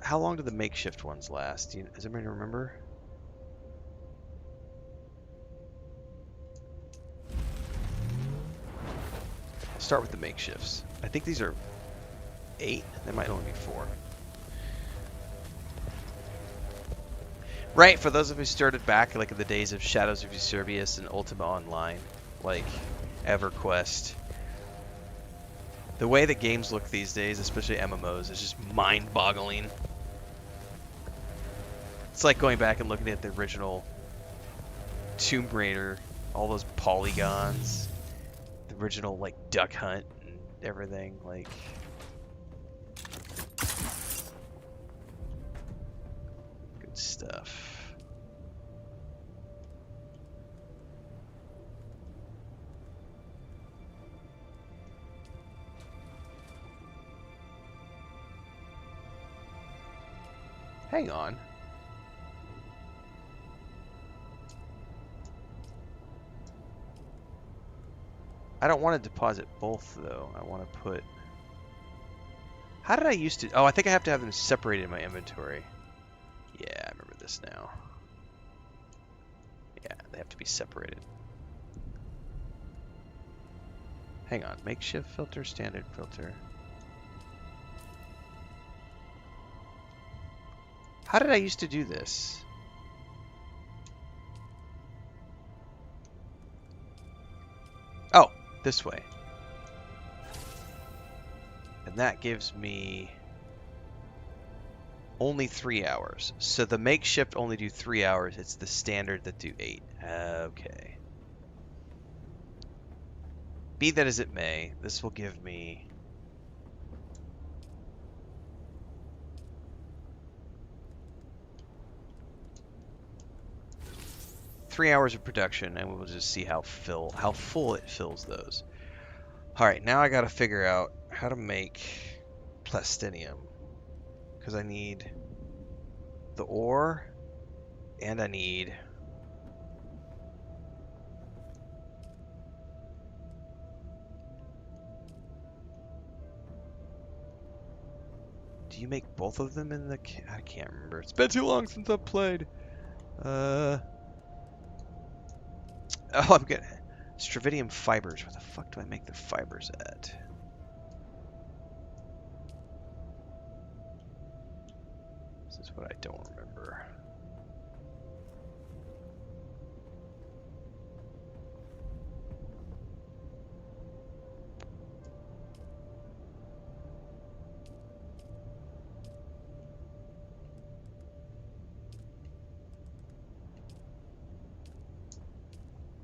How long do the makeshift ones last? Does anybody remember? Start with the makeshifts. I think these are 8. They might only be 4. Right, for those of you who started back like in the days of Shadows of Eusebius and Ultima Online, like EverQuest. The way that games look these days, especially MMOs, is just mind-boggling. It's like going back and looking at the original Tomb Raider, all those polygons, the original like Duck Hunt and everything, like... Good stuff. Hang on. I don't want to deposit both, though. I want to put... How did I used to... Oh, I think I have to have them separated in my inventory. Yeah, I remember this now. Yeah, they have to be separated. Hang on. Makeshift filter, standard filter. How did I used to do this? Oh, this way. And that gives me only 3 hours. So the makeshift only do 3 hours. It's the standard that do 8. Okay. Be that as it may, this will give me... Three hours of production, and we'll just see how full it fills those. All right, now I got to figure out how to make plastinium, because I need the ore, and I need do you make both of them in the... I can't remember. It's been too long since I've played. Oh, I'm good. Stravidium fibers. Where the fuck do I make the fibers at? This is what I don't remember.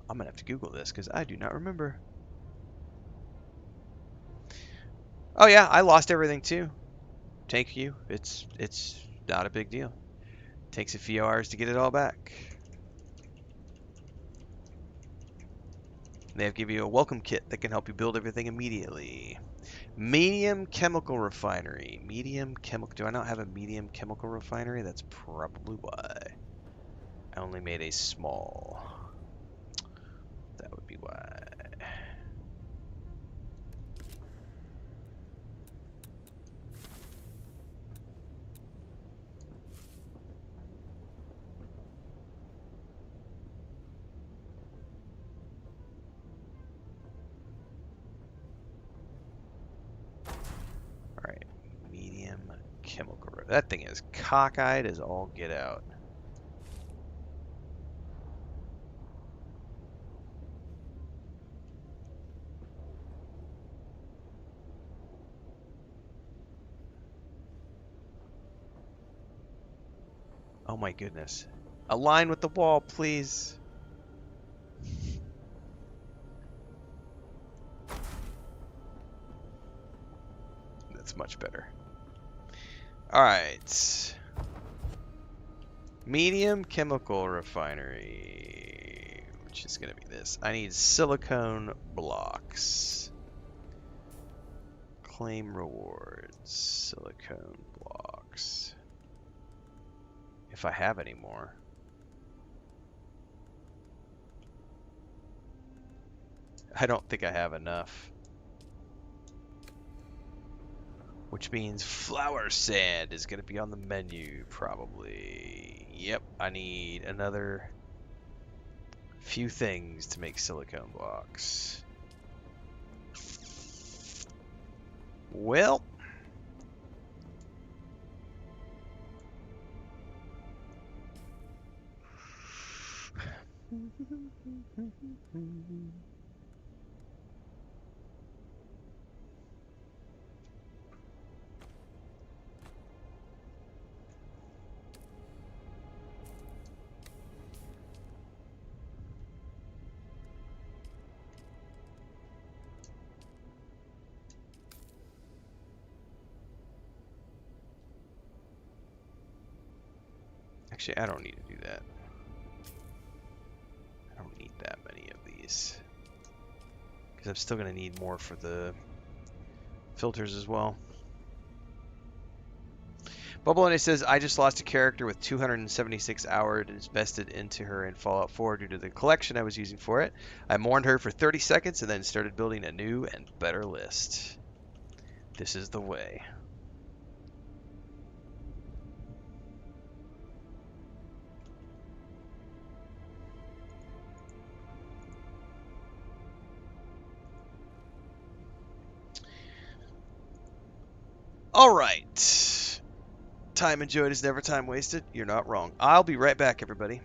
I'm gonna have to Google this because I do not remember. Oh yeah, I lost everything too. Thank you. It's not a big deal. Takes a few hours to get it all back. They give you a welcome kit that can help you build everything immediately. Medium chemical refinery. Medium chemical. Do I not have a medium chemical refinery? That's probably why. I only made a small. That would be why. Alright. Medium chemical. That thing is cockeyed as all get out. Oh my goodness. Align with the wall, please. That's much better. Alright. Medium chemical refinery. Which is going to be this. I need silicone blocks. Claim rewards. Silicone blocks. If I have any more. I don't think I have enough. Which means flour sand is going to be on the menu, probably. Yep, I need another few things to make silicone blocks. Well... Actually, I don't need to do that. I don't need that many of these. Because I'm still going to need more for the filters as well. Bubble says, I just lost a character with 276 hours invested into her in Fallout 4 due to the collection I was using for it. I mourned her for 30 seconds and then started building a new and better list. This is the way. All right. Time enjoyed is never time wasted. You're not wrong. I'll be right back, everybody.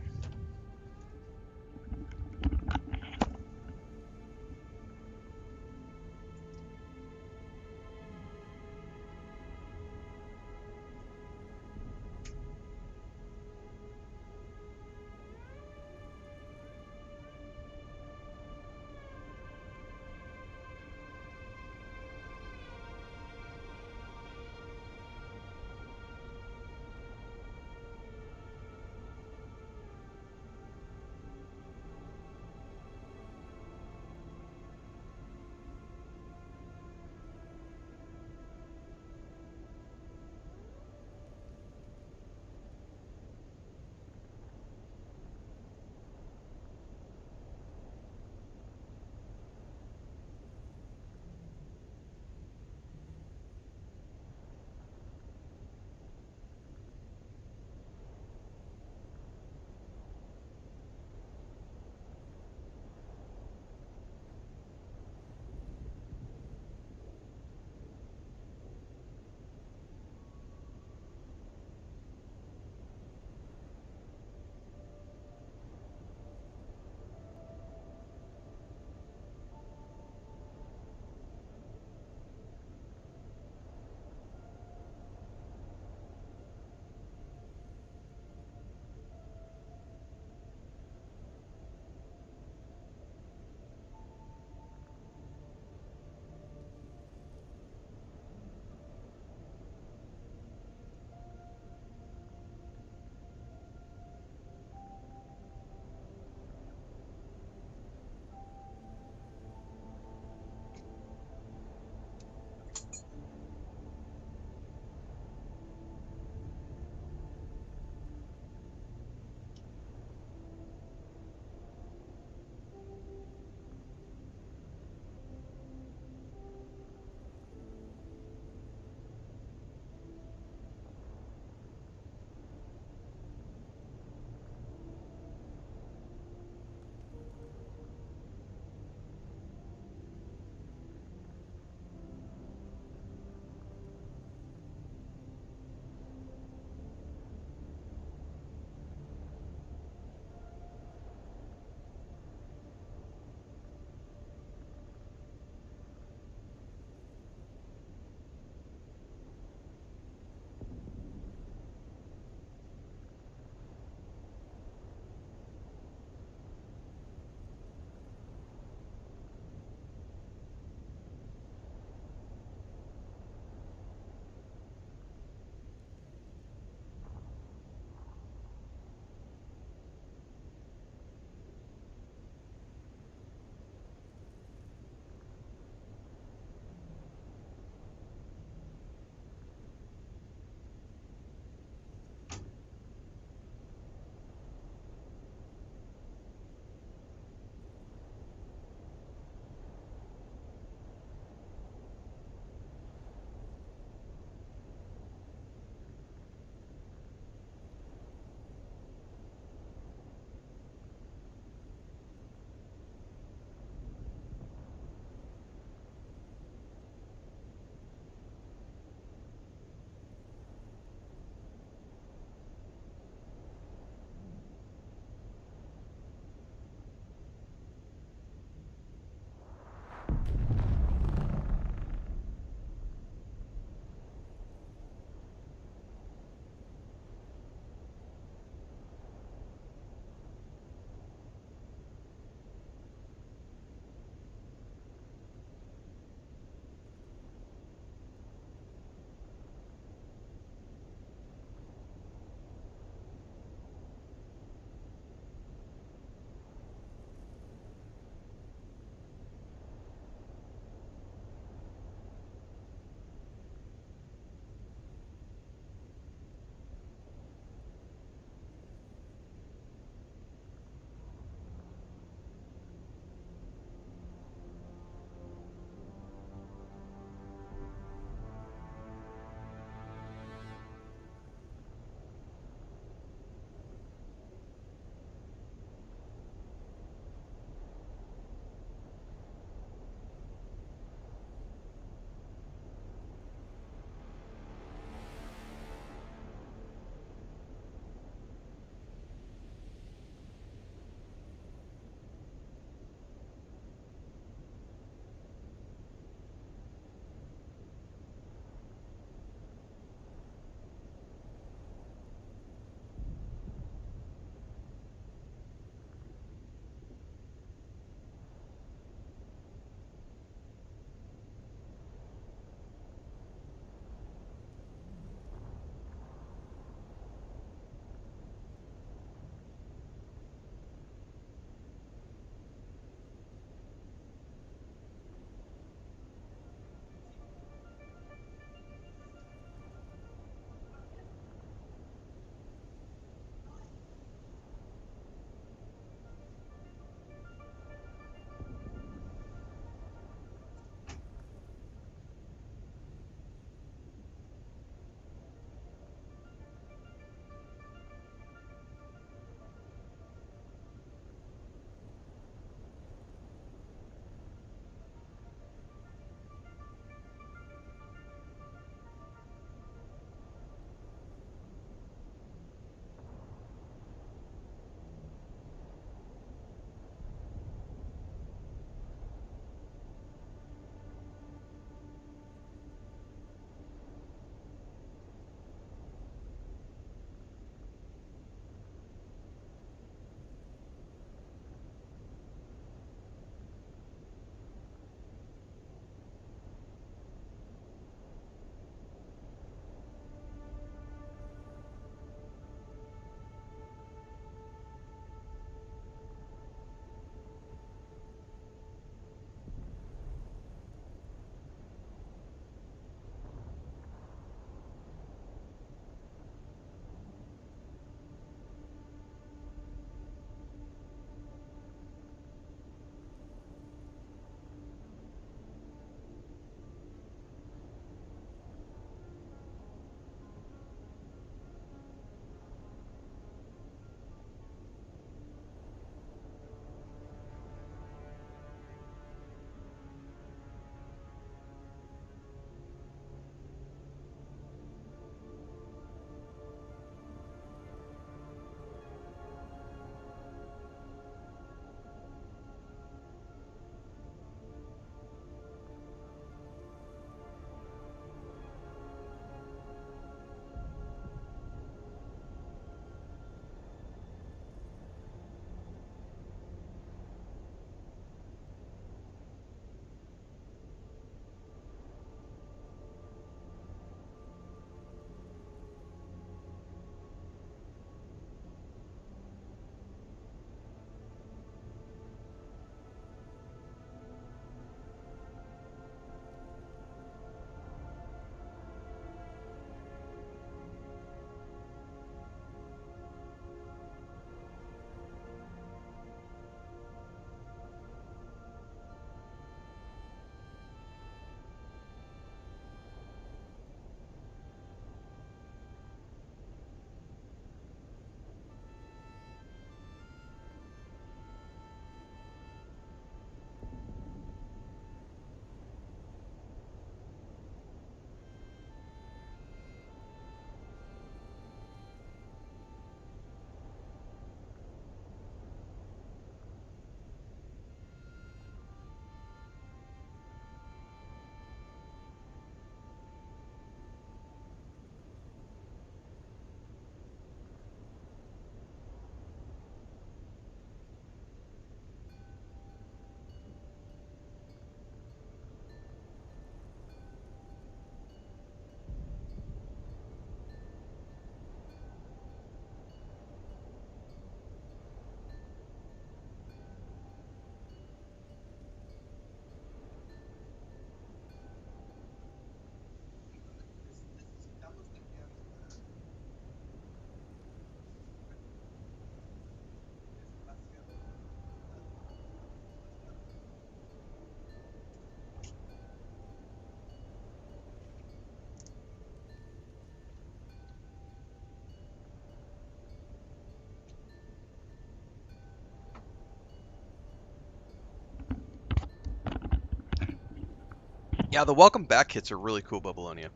Yeah, the welcome back kits are really cool, Babylonia.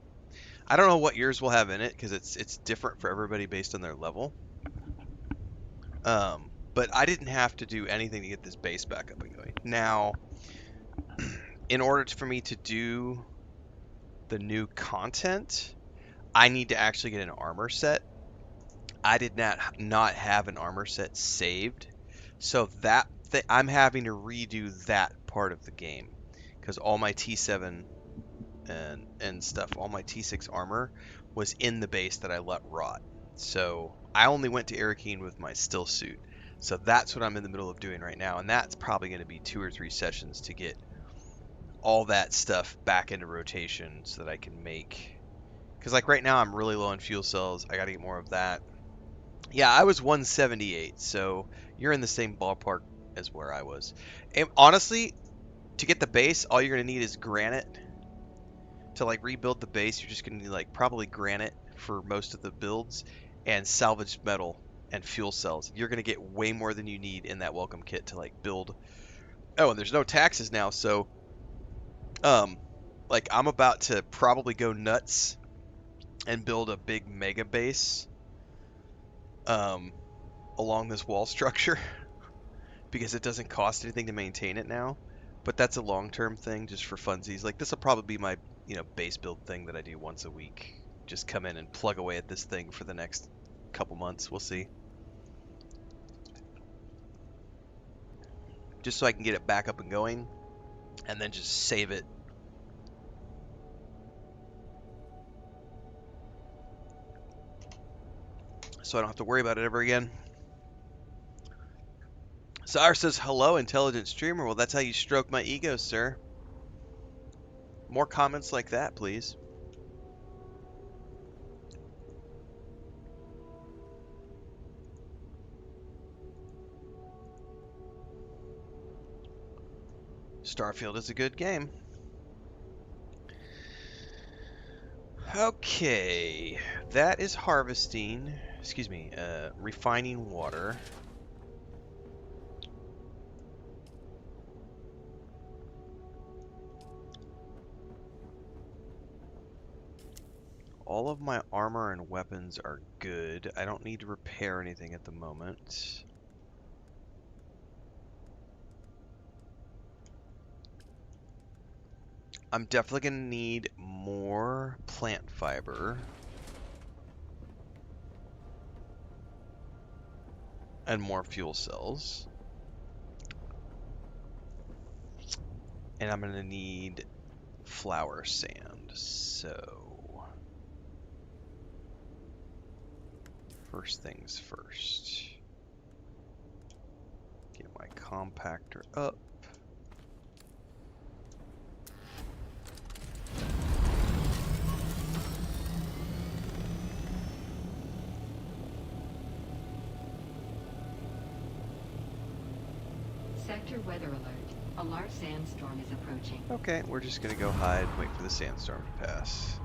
I don't know what yours will have in it because it's different for everybody based on their level. But I didn't have to do anything to get this base back up and going. Now, in order for me to do the new content, I need to actually get an armor set. I did not have an armor set saved, so I'm having to redo that part of the game because all my T7 and stuff, all my T6 armor was in the base that I let rot. So I only went to Arakeen with my still suit. So that's what I'm in the middle of doing right now, and that's probably going to be 2 or 3 sessions to get all that stuff back into rotation so that I can make. Because like right now I'm really low on fuel cells. I got to get more of that. Yeah, I was 178, so you're in the same ballpark as where I was. And honestly, to get the base, all you're going to need is granite. To like rebuild the base, you're just going to need like probably granite for most of the builds and salvaged metal and fuel cells. You're going to get way more than you need in that welcome kit to like build. Oh, and there's no taxes now, so um like I'm about to probably go nuts and build a big mega base um along this wall structure because it doesn't cost anything to maintain it now. But that's a long-term thing just for funsies. Like this will probably be my, base build thing that I do once a week. Just come in and plug away at this thing for the next couple months. We'll see. Just so I can get it back up and going and then just save it. So I don't have to worry about it ever again. Sar says, hello, intelligent streamer. Well, that's how you stroke my ego, sir. More comments like that, please. Starfield is a good game. Okay, that is harvesting, refining water. All of my armor and weapons are good. I don't need to repair anything at the moment. I'm definitely going to need more plant fiber. And more fuel cells. And I'm going to need flour sand. So, first things first. Get my compactor up. Sector weather alert. A large sandstorm is approaching. Okay, we're just going to go hide and wait for the sandstorm to pass.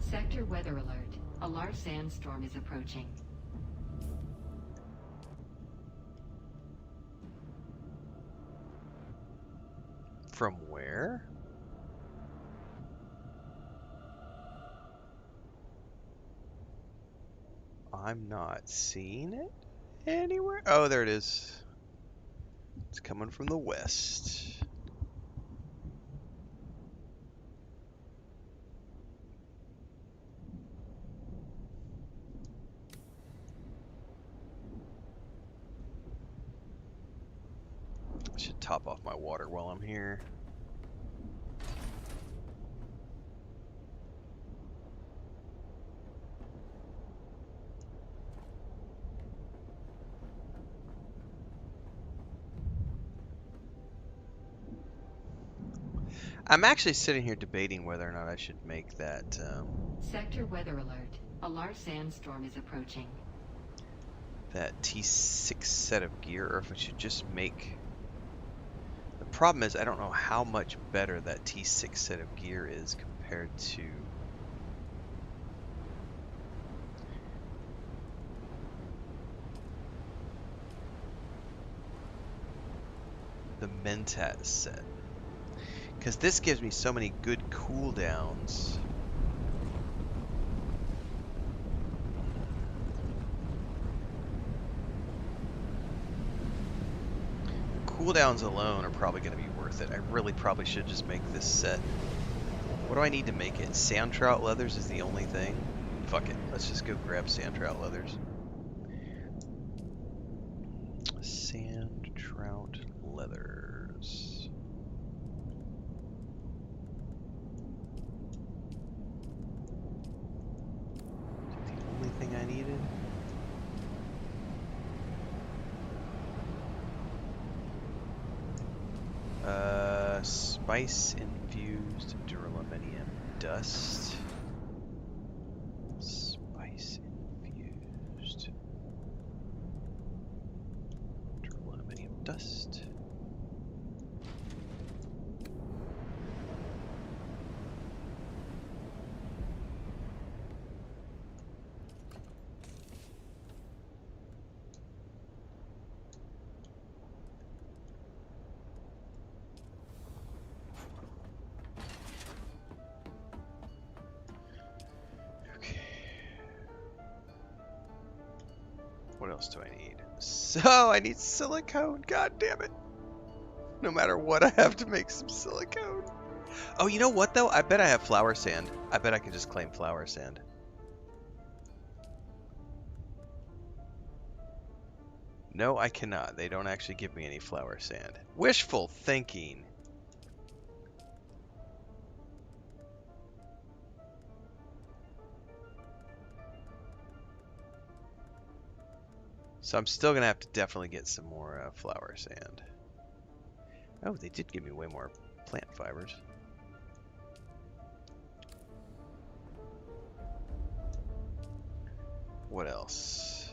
Sector weather alert. A large sandstorm is approaching. From where? I'm not seeing it anywhere. Oh, there it is. It's coming from the west. should top off my water while I'm here. I'm actually sitting here debating whether or not I should make that. Sector weather alert. A large sandstorm is approaching. That T6 set of gear, or if I should just make. The problem is I don't know how much better that T6 set of gear is compared to the Mentat set. Because this gives me so many good cooldowns. Cooldowns alone are probably going to be worth it. I really probably should just make this set. What do I need to make it? Sand trout leathers is the only thing. Fuck it. Let's just go grab sand trout leathers. Sand trout leathers. Is that the only thing I needed? Spice infused duraluminum dust. Spice infused duraluminum dust. What else do I need? So I need silicone. God damn it. No matter what, I have to make some silicone. Oh, you know what though? I bet I have flower sand. I bet I can just claim flower sand. No, I cannot. They don't actually give me any flower sand. Wishful thinking. So I'm still going to have to definitely get some more flower sand. Oh, they did give me way more plant fibers. What else?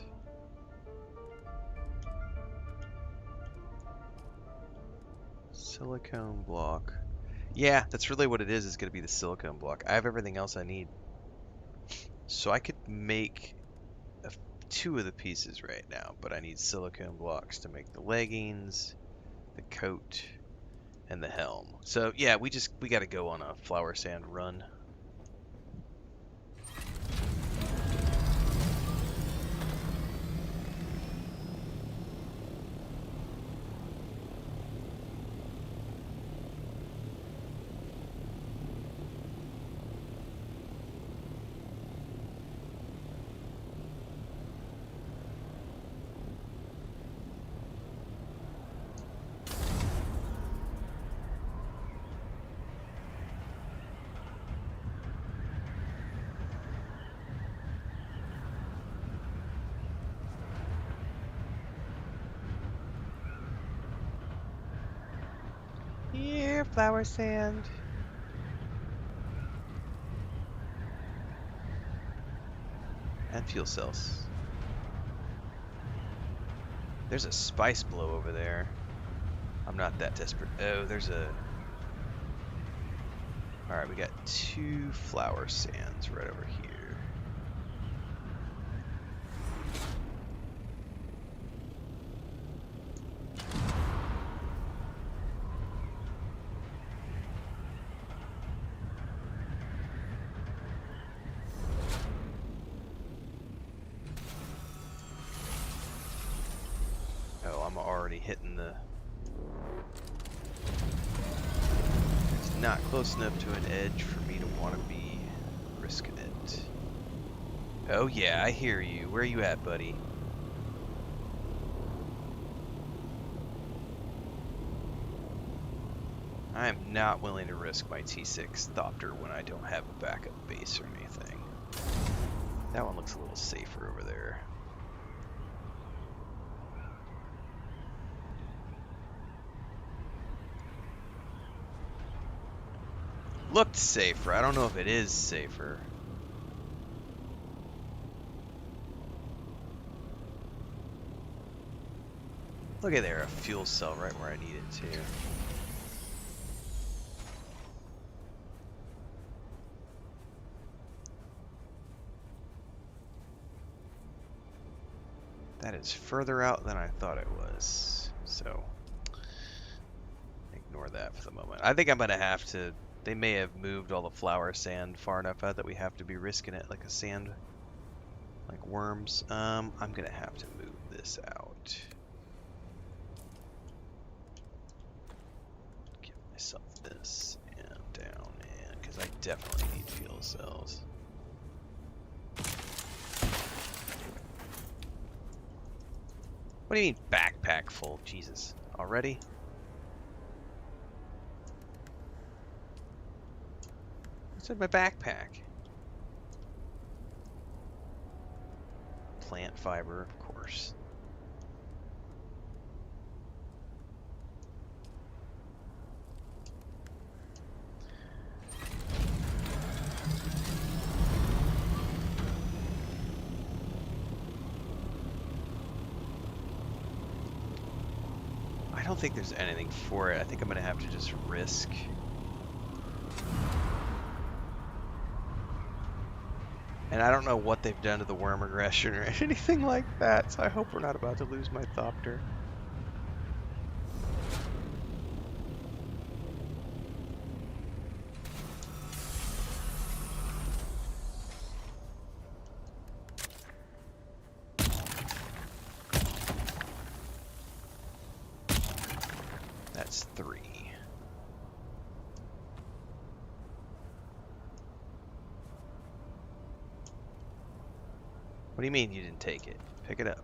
Silicone block. Yeah, that's really what it is going to be the silicone block. I have everything else I need. So I could make two of the pieces right now, but I need silicone blocks to make the leggings, the coat, and the helm. So yeah, we got to go on a flower sand run. Here, flower sand. And fuel cells. There's a spice blow over there. I'm not that desperate. Oh, there's a... Alright, we got 2 flower sands right over here. Oh, I'm already hitting the... It's not close enough to an edge for me to want to be risking it. Oh yeah, I hear you. Where are you at, buddy? I am not willing to risk my T6 Thopter when I don't have a backup base or anything. That one looks a little safer over there. Looked safer. I don't know if it is safer. Look at there, a fuel cell right where I need it to. That is further out than I thought it was. So, ignore that for the moment. I think I'm going to have to... They may have moved all the flower sand far enough out that we have to be risking it like a sand... like worms. I'm going to have to move this out. Give myself this and down, and because I definitely need fuel cells. What do you mean backpack full? Jesus. Already? What's in my backpack? Plant fiber, of course. I don't think there's anything for it. I think I'm going to have to just risk. And I don't know what they've done to the worm aggression or anything like that, so I hope we're not about to lose my Thopter. That's 3. What do you mean you didn't take it? Pick it up.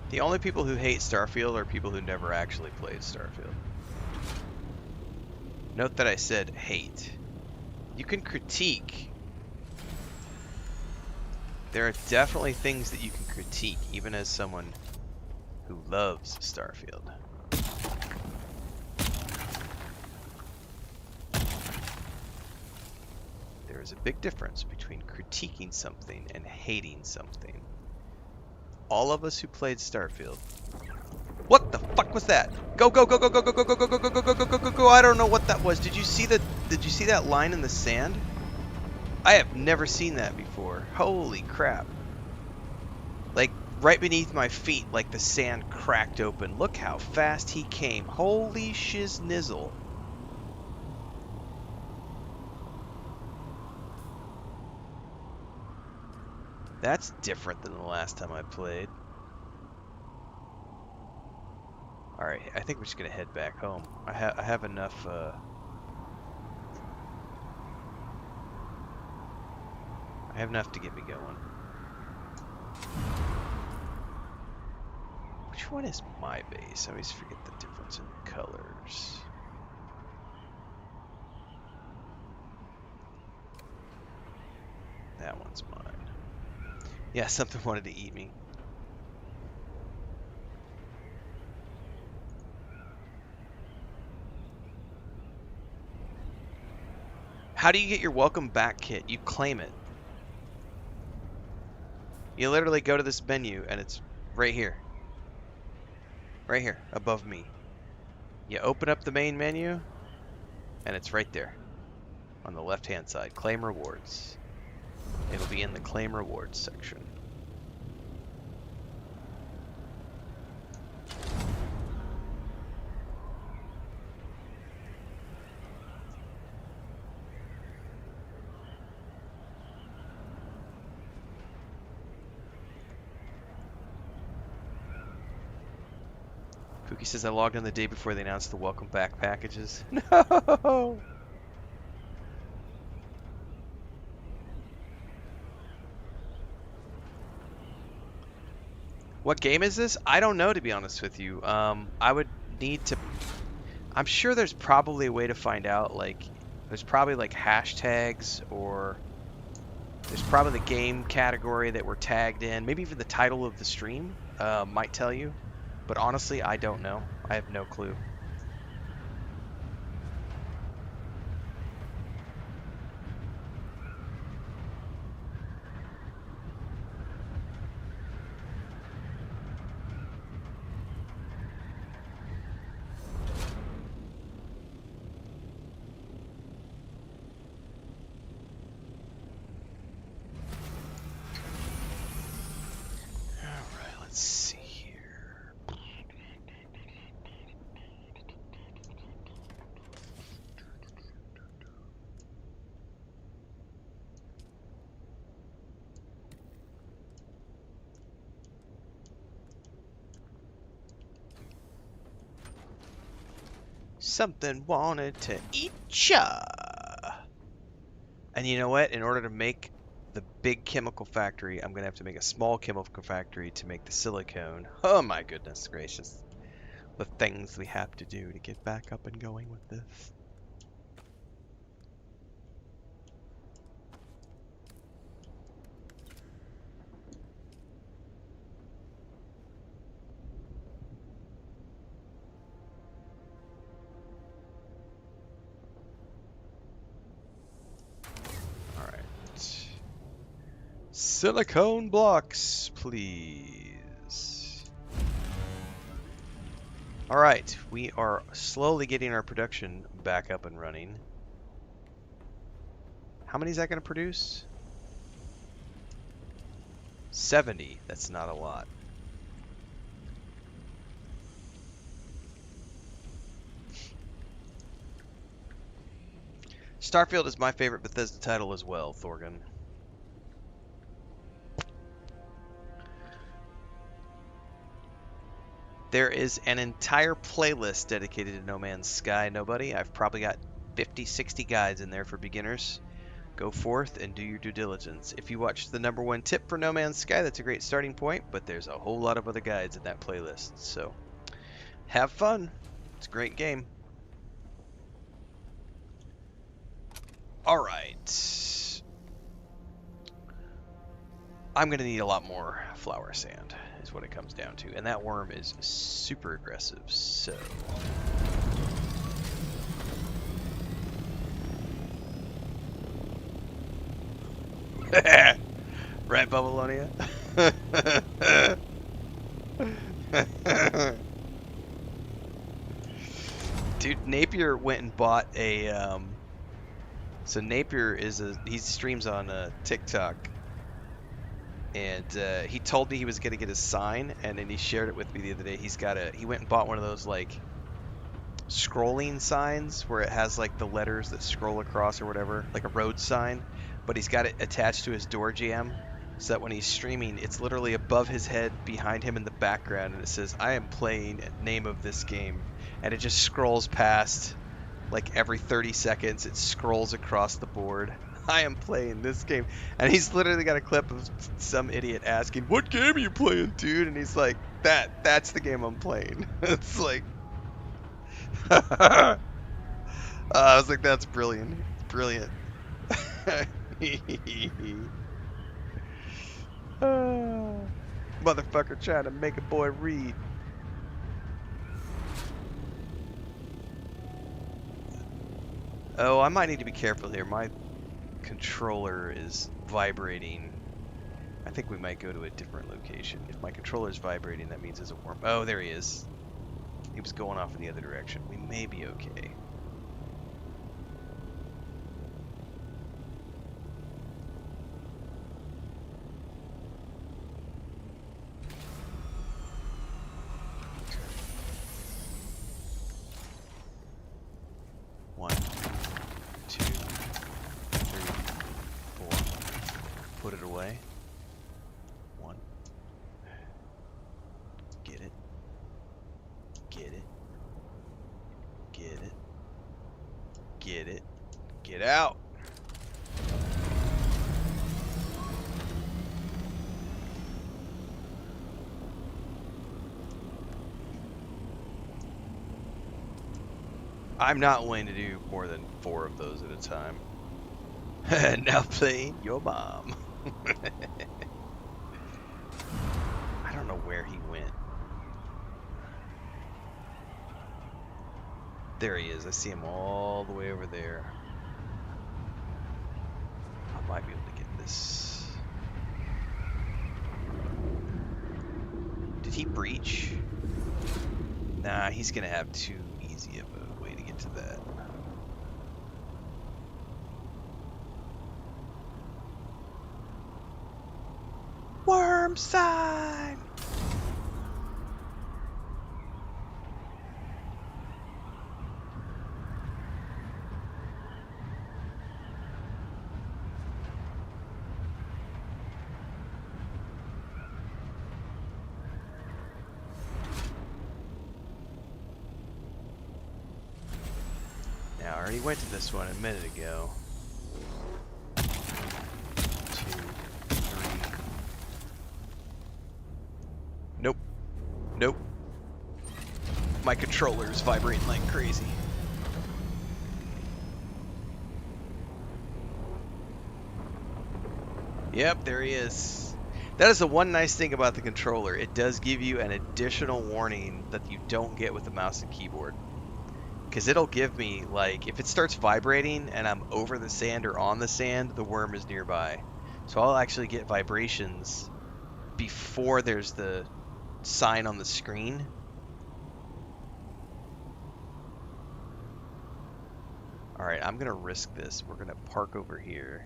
The only people who hate Starfield are people who never actually played Starfield. Note that I said hate. You can critique. There are definitely things that you can critique, even as someone who loves Starfield. There is a big difference between critiquing something and hating something. All of us who played Starfield. What the fuck was that? Go go go go go go go go go go go go go go go go! I don't know what that was. Did you see that line in the sand? I have never seen that before. Holy crap. Like right beneath my feet, like the sand cracked open. Look how fast he came. Holy shiznizzle. That's different than the last time I played. Alright, I think we're just gonna head back home. I have enough, I have enough to get me going. Which one is my base? I always forget the difference in colors. That one's mine. Yeah, something wanted to eat me. How do you get your welcome back kit? You claim it. You literally go to this menu and it's right here. Right here, above me. You open up the main menu and it's right there on the left hand side. Claim rewards. It'll be in the claim rewards section. Pookie says I logged in the day before they announced the welcome back packages. No! What game is this? I don't know, to be honest with you. I would need to... I'm sure there's probably a way to find out, like... There's probably, like, hashtags, or... There's probably the game category that we're tagged in. Maybe even the title of the stream might tell you. But honestly, I don't know. I have no clue. Let's see here. Something wanted to eat ya. And you know what? In order to make the big chemical factory, I'm going to have to make a small chemical factory to make the silicone. Oh my goodness gracious. The things we have to do to get back up and going with this. Alright. Silicone blocks, please. Alright, we are slowly getting our production back up and running. How many is that going to produce? 70. That's not a lot. Starfield is my favorite Bethesda title as well, Thorgan. There is an entire playlist dedicated to No Man's Sky, nobody. I've probably got 50, 60 guides in there for beginners. Go forth and do your due diligence. If you watch the #1 tip for No Man's Sky, that's a great starting point, but there's a whole lot of other guides in that playlist. So, have fun. It's a great game. Alright. I'm going to need a lot more flower sand, is what it comes down to. And that worm is super aggressive, so... Right, Babylonia? Dude, Napier went and bought a... So Napier is he streams on TikTok, and he told me he was gonna get a sign, and then he shared it with me the other day. He went and bought one of those like scrolling signs where it has like the letters that scroll across or whatever, like a road sign, but he's got it attached to his door jamb, so that when he's streaming, it's literally above his head, behind him in the background, and it says, "I am playing name of this game," and it just scrolls past. Like every 30 seconds, it scrolls across the board. I am playing this game. And he's literally got a clip of some idiot asking, "What game are you playing, dude?" And he's like, that's the game I'm playing. It's like... I was like, that's brilliant. Brilliant. Motherfucker trying to make a boy read. Oh, I might need to be careful here. My controller is vibrating. I think we might go to a different location. If my controller is vibrating, that means there's a worm. Oh, there he is. He was going off in the other direction. We may be okay. put it away. One. Get it. Get it. Get it. Get it. Get out. I'm not willing to do more than 4 of those at a time. Now playing your mom. I don't know where he went. There he is. I see him all the way over there. I might be able to get this. Did he breach? Nah, he's gonna have too easy of a way to get to that. Worm sign! Now, I already went to this one a minute ago. 2, 3. Nope. Nope. My controller is vibrating like crazy. Yep, there he is. That is the one nice thing about the controller. It does give you an additional warning that you don't get with the mouse and keyboard. Because it'll give me, like, if it starts vibrating and I'm over the sand or on the sand, the worm is nearby. So I'll actually get vibrations before there's the sign on the screen. Alright, I'm going to risk this. We're going to park over here.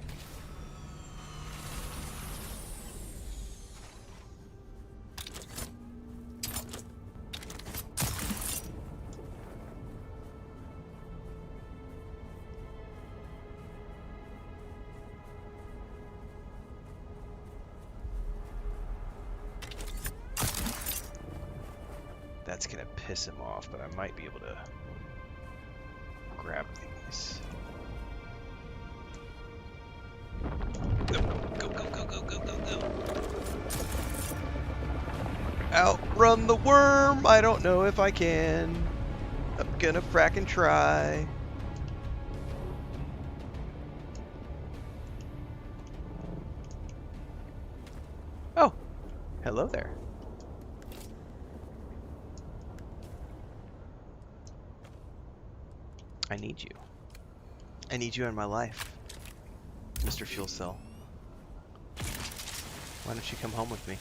That's going to piss him off, but I might be able to grab these. Go, go, go, go, go, go, go, go. Outrun the worm! I don't know if I can. I'm gonna frackin' try. Oh, hello there. I need you. I need you in my life, Mr. Fuel Cell. Why don't you come home with me?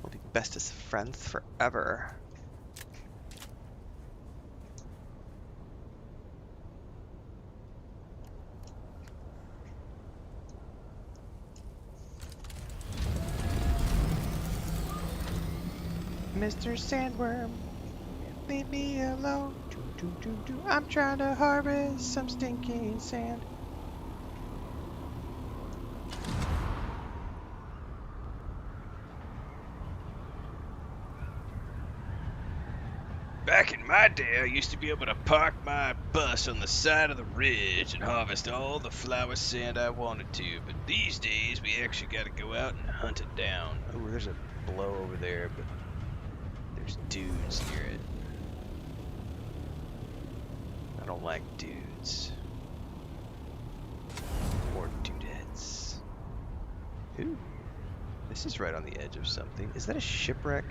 We'll be bestest friends forever. Mr. Sandworm, leave me alone. I'm trying to harvest some stinking sand. Back in my day, I used to be able to park my bus on the side of the ridge and harvest all the flower sand I wanted to, but these days we actually gotta go out and hunt it down. Oh, there's a blow over there, but there's dudes near it. I don't like dudes. Or dudettes. Ooh, this is right on the edge of something. Is that a shipwreck?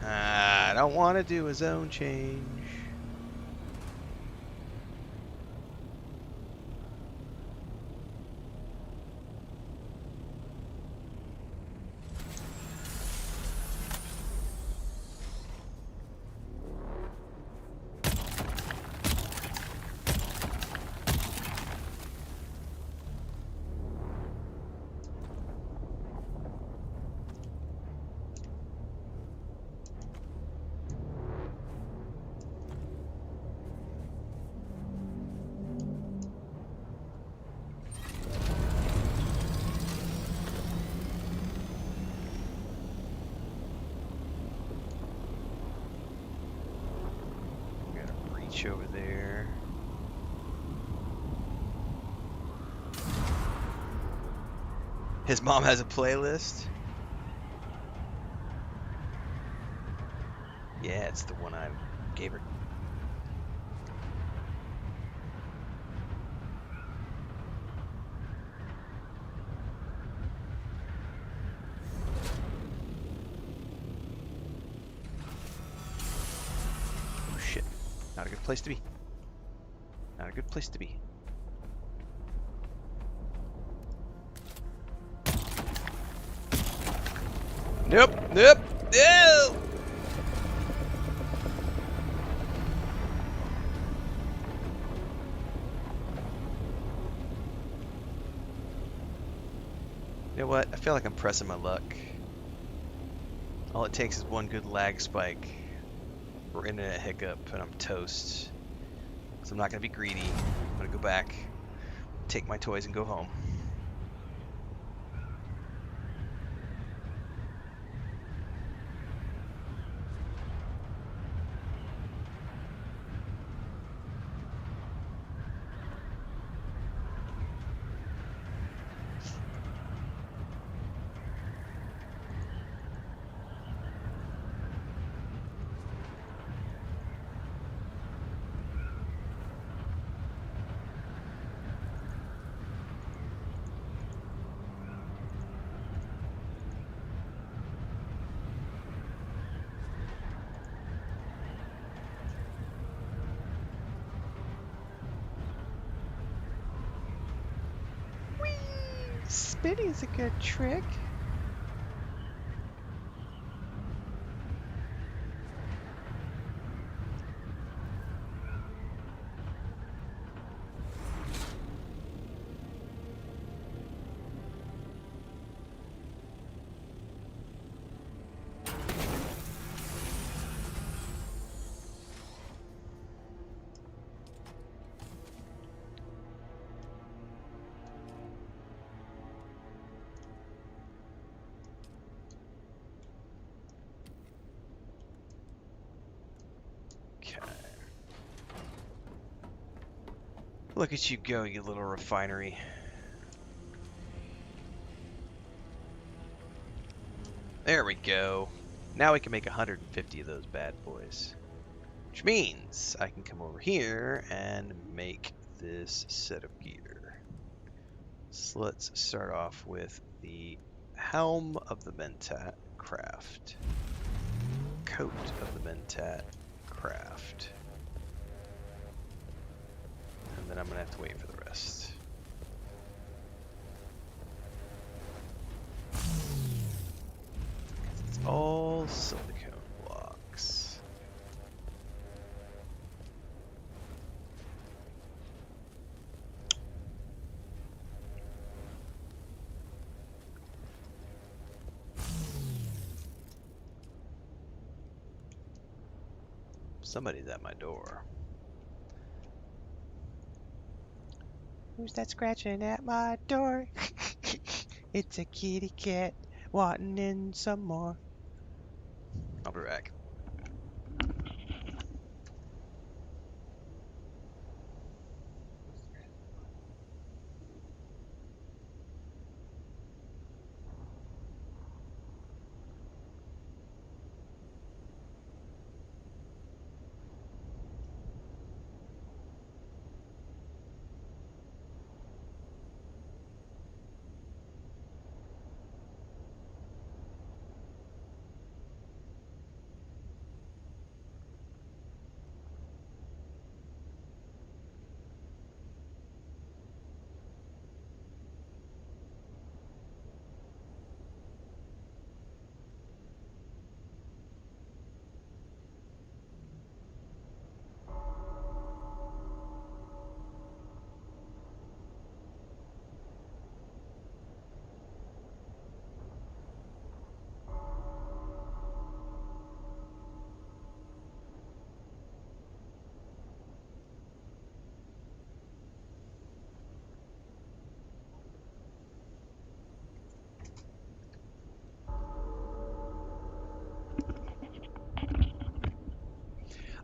I don't want to do a zone change. reach over there. His mom has a playlist. Yeah, it's the one I gave her. Oh shit. Not a good place to be. Not a good place to be. Nope, nope, no! You know what? I feel like I'm pressing my luck. All it takes is one good lag spike or internet hiccup and I'm toast. So I'm not going to be greedy. I'm going to go back, take my toys and go home. Spinny's a good trick. Okay. Look at you go, you little refinery. There we go. Now we can make 150 of those bad boys. Which means I can come over here and make this set of gear. So let's start off with the helm of the Mentat, craft. Coat of the Mentat, craft. And then I'm going to have to wait for the rest. It's all silicone blocks. Somebody's at my door. Who's that scratching at my door? It's a kitty cat wanting in some more. I'll be back.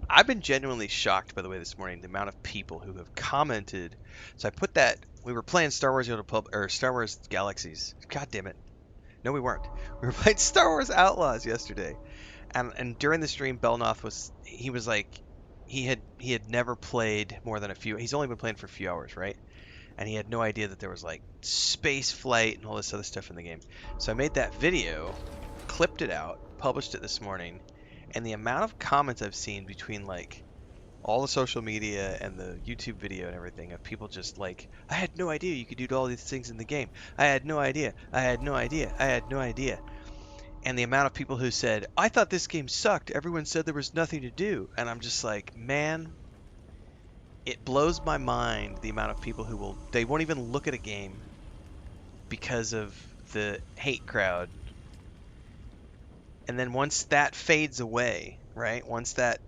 I've been genuinely shocked, by the way, this morning, the amount of people who have commented. So I put that we were playing Star Wars or Star Wars Galaxies. God damn it! No, we weren't. We were playing Star Wars Outlaws yesterday, and during the stream, Belnoth was like he had never played more than a few. He's only been playing for a few hours, right? And he had no idea that there was like space flight and all this other stuff in the game. So I made that video, clipped it out, published it this morning, and the amount of comments I've seen between like all the social media and the YouTube video and everything of people just like, I had no idea you could do all these things in the game. I had no idea. I had no idea. I had no idea. And the amount of people who said, I thought this game sucked. Everyone said there was nothing to do. And I'm just like, man, it blows my mind the amount of people they won't even look at a game because of the hate crowd. And then once that fades away, right? Once that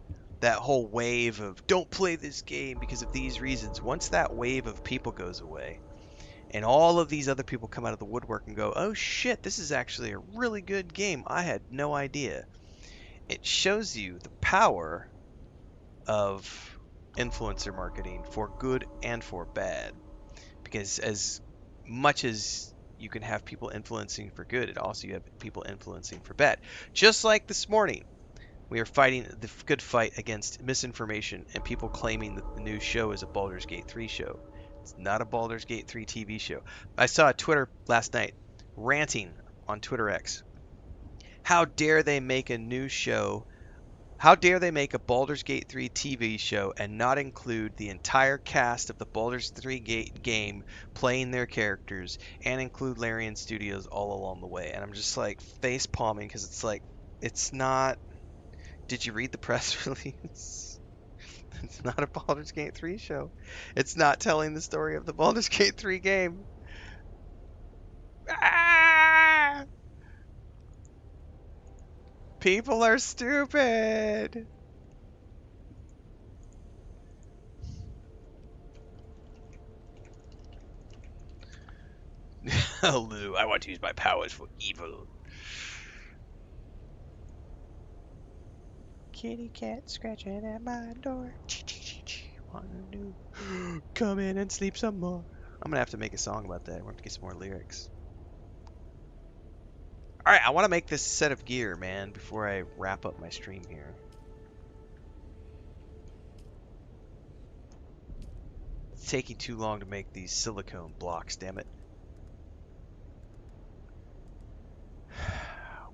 whole wave of don't play this game because of these reasons, once that wave of people goes away and all of these other people come out of the woodwork and go, oh shit, this is actually a really good game. I had no idea. It shows you the power of influencer marketing for good and for bad. Because as much as you can have people influencing for good, it also you have people influencing for bad. Just like this morning, we are fighting the good fight against misinformation and people claiming that the new show is a Baldur's Gate 3 show. It's not a Baldur's Gate 3 TV show. I saw a Twitter last night ranting on Twitter X. How dare they make a new show? How dare they make a Baldur's Gate 3 TV show and not include the entire cast of the Baldur's 3 game playing their characters and include Larian Studios all along the way? And I'm just like face palming because it's like, it's not. Did you read the press release? It's not a Baldur's Gate 3 show. It's not telling the story of the Baldur's Gate 3 game. Ah! People are stupid. Oh, Lou, I want to use my powers for evil. Kitty cat scratching at my door. Wanna do? Come in and sleep some more. I'm gonna have to make a song about that. I want to get some more lyrics. All right, I want to make this set of gear, man, before I wrap up my stream here. It's taking too long to make these silicone blocks, damn it.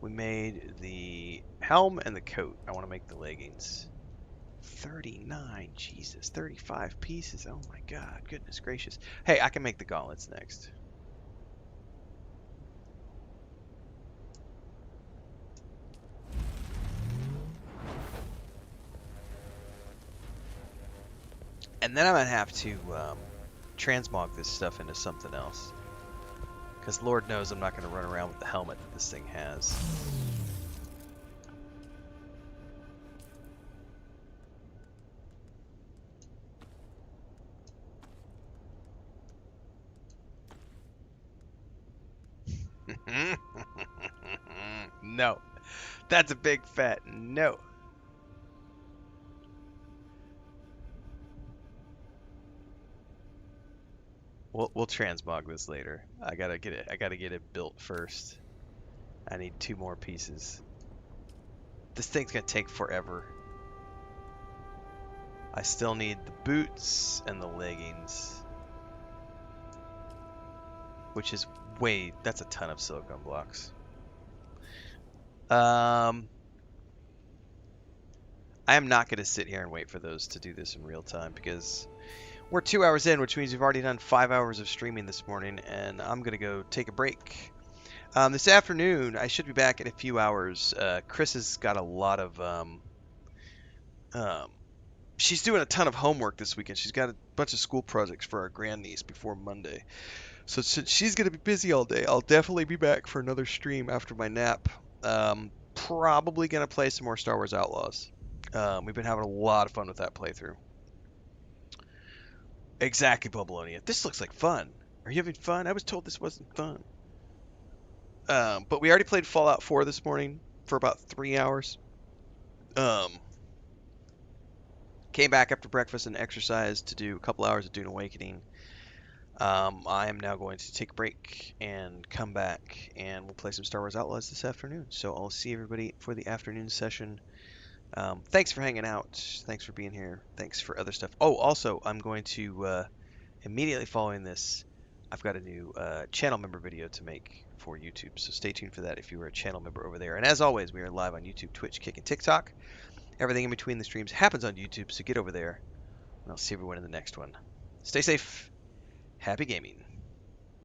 We made the helm and the coat. I want to make the leggings. 39, Jesus, 35 pieces. Oh my God, goodness gracious. Hey, I can make the gauntlets next. And then I'm gonna have to transmog this stuff into something else. Because Lord knows I'm not gonna run around with the helmet that this thing has. No. That's a big fat no. We'll transmog this later. I gotta get it built first. I need 2 more pieces. This thing's gonna take forever. I still need the boots and the leggings. Which is that's a ton of silicone blocks. I am not going to sit here and wait for those to do this in real time because we're 2 hours in, which means we've already done 5 hours of streaming this morning, and I'm going to go take a break. This afternoon, I should be back in a few hours. Chris has got a lot of... she's doing a ton of homework this weekend. She's got a bunch of school projects for our grandniece before Monday. So since she's going to be busy all day, I'll definitely be back for another stream after my nap. Probably going to play some more Star Wars Outlaws. We've been having a lot of fun with that playthrough. Exactly, Bubbleonia. This looks like fun. Are you having fun? I was told this wasn't fun. But we already played Fallout 4 this morning for about 3 hours. Came back after breakfast and exercised to do a couple hours of Dune Awakening. I am now going to take a break and come back, and we'll play some Star Wars Outlaws this afternoon. So I'll see everybody for the afternoon session. Thanks for hanging out. Thanks for being here. Thanks for other stuff. Oh, also, I'm going to immediately following this, I've got a new channel member video to make for YouTube. So stay tuned for that if you are a channel member over there. And as always, we are live on YouTube, Twitch, Kick, and TikTok. Everything in between the streams happens on YouTube, so get over there. And I'll see everyone in the next one. Stay safe. Happy gaming.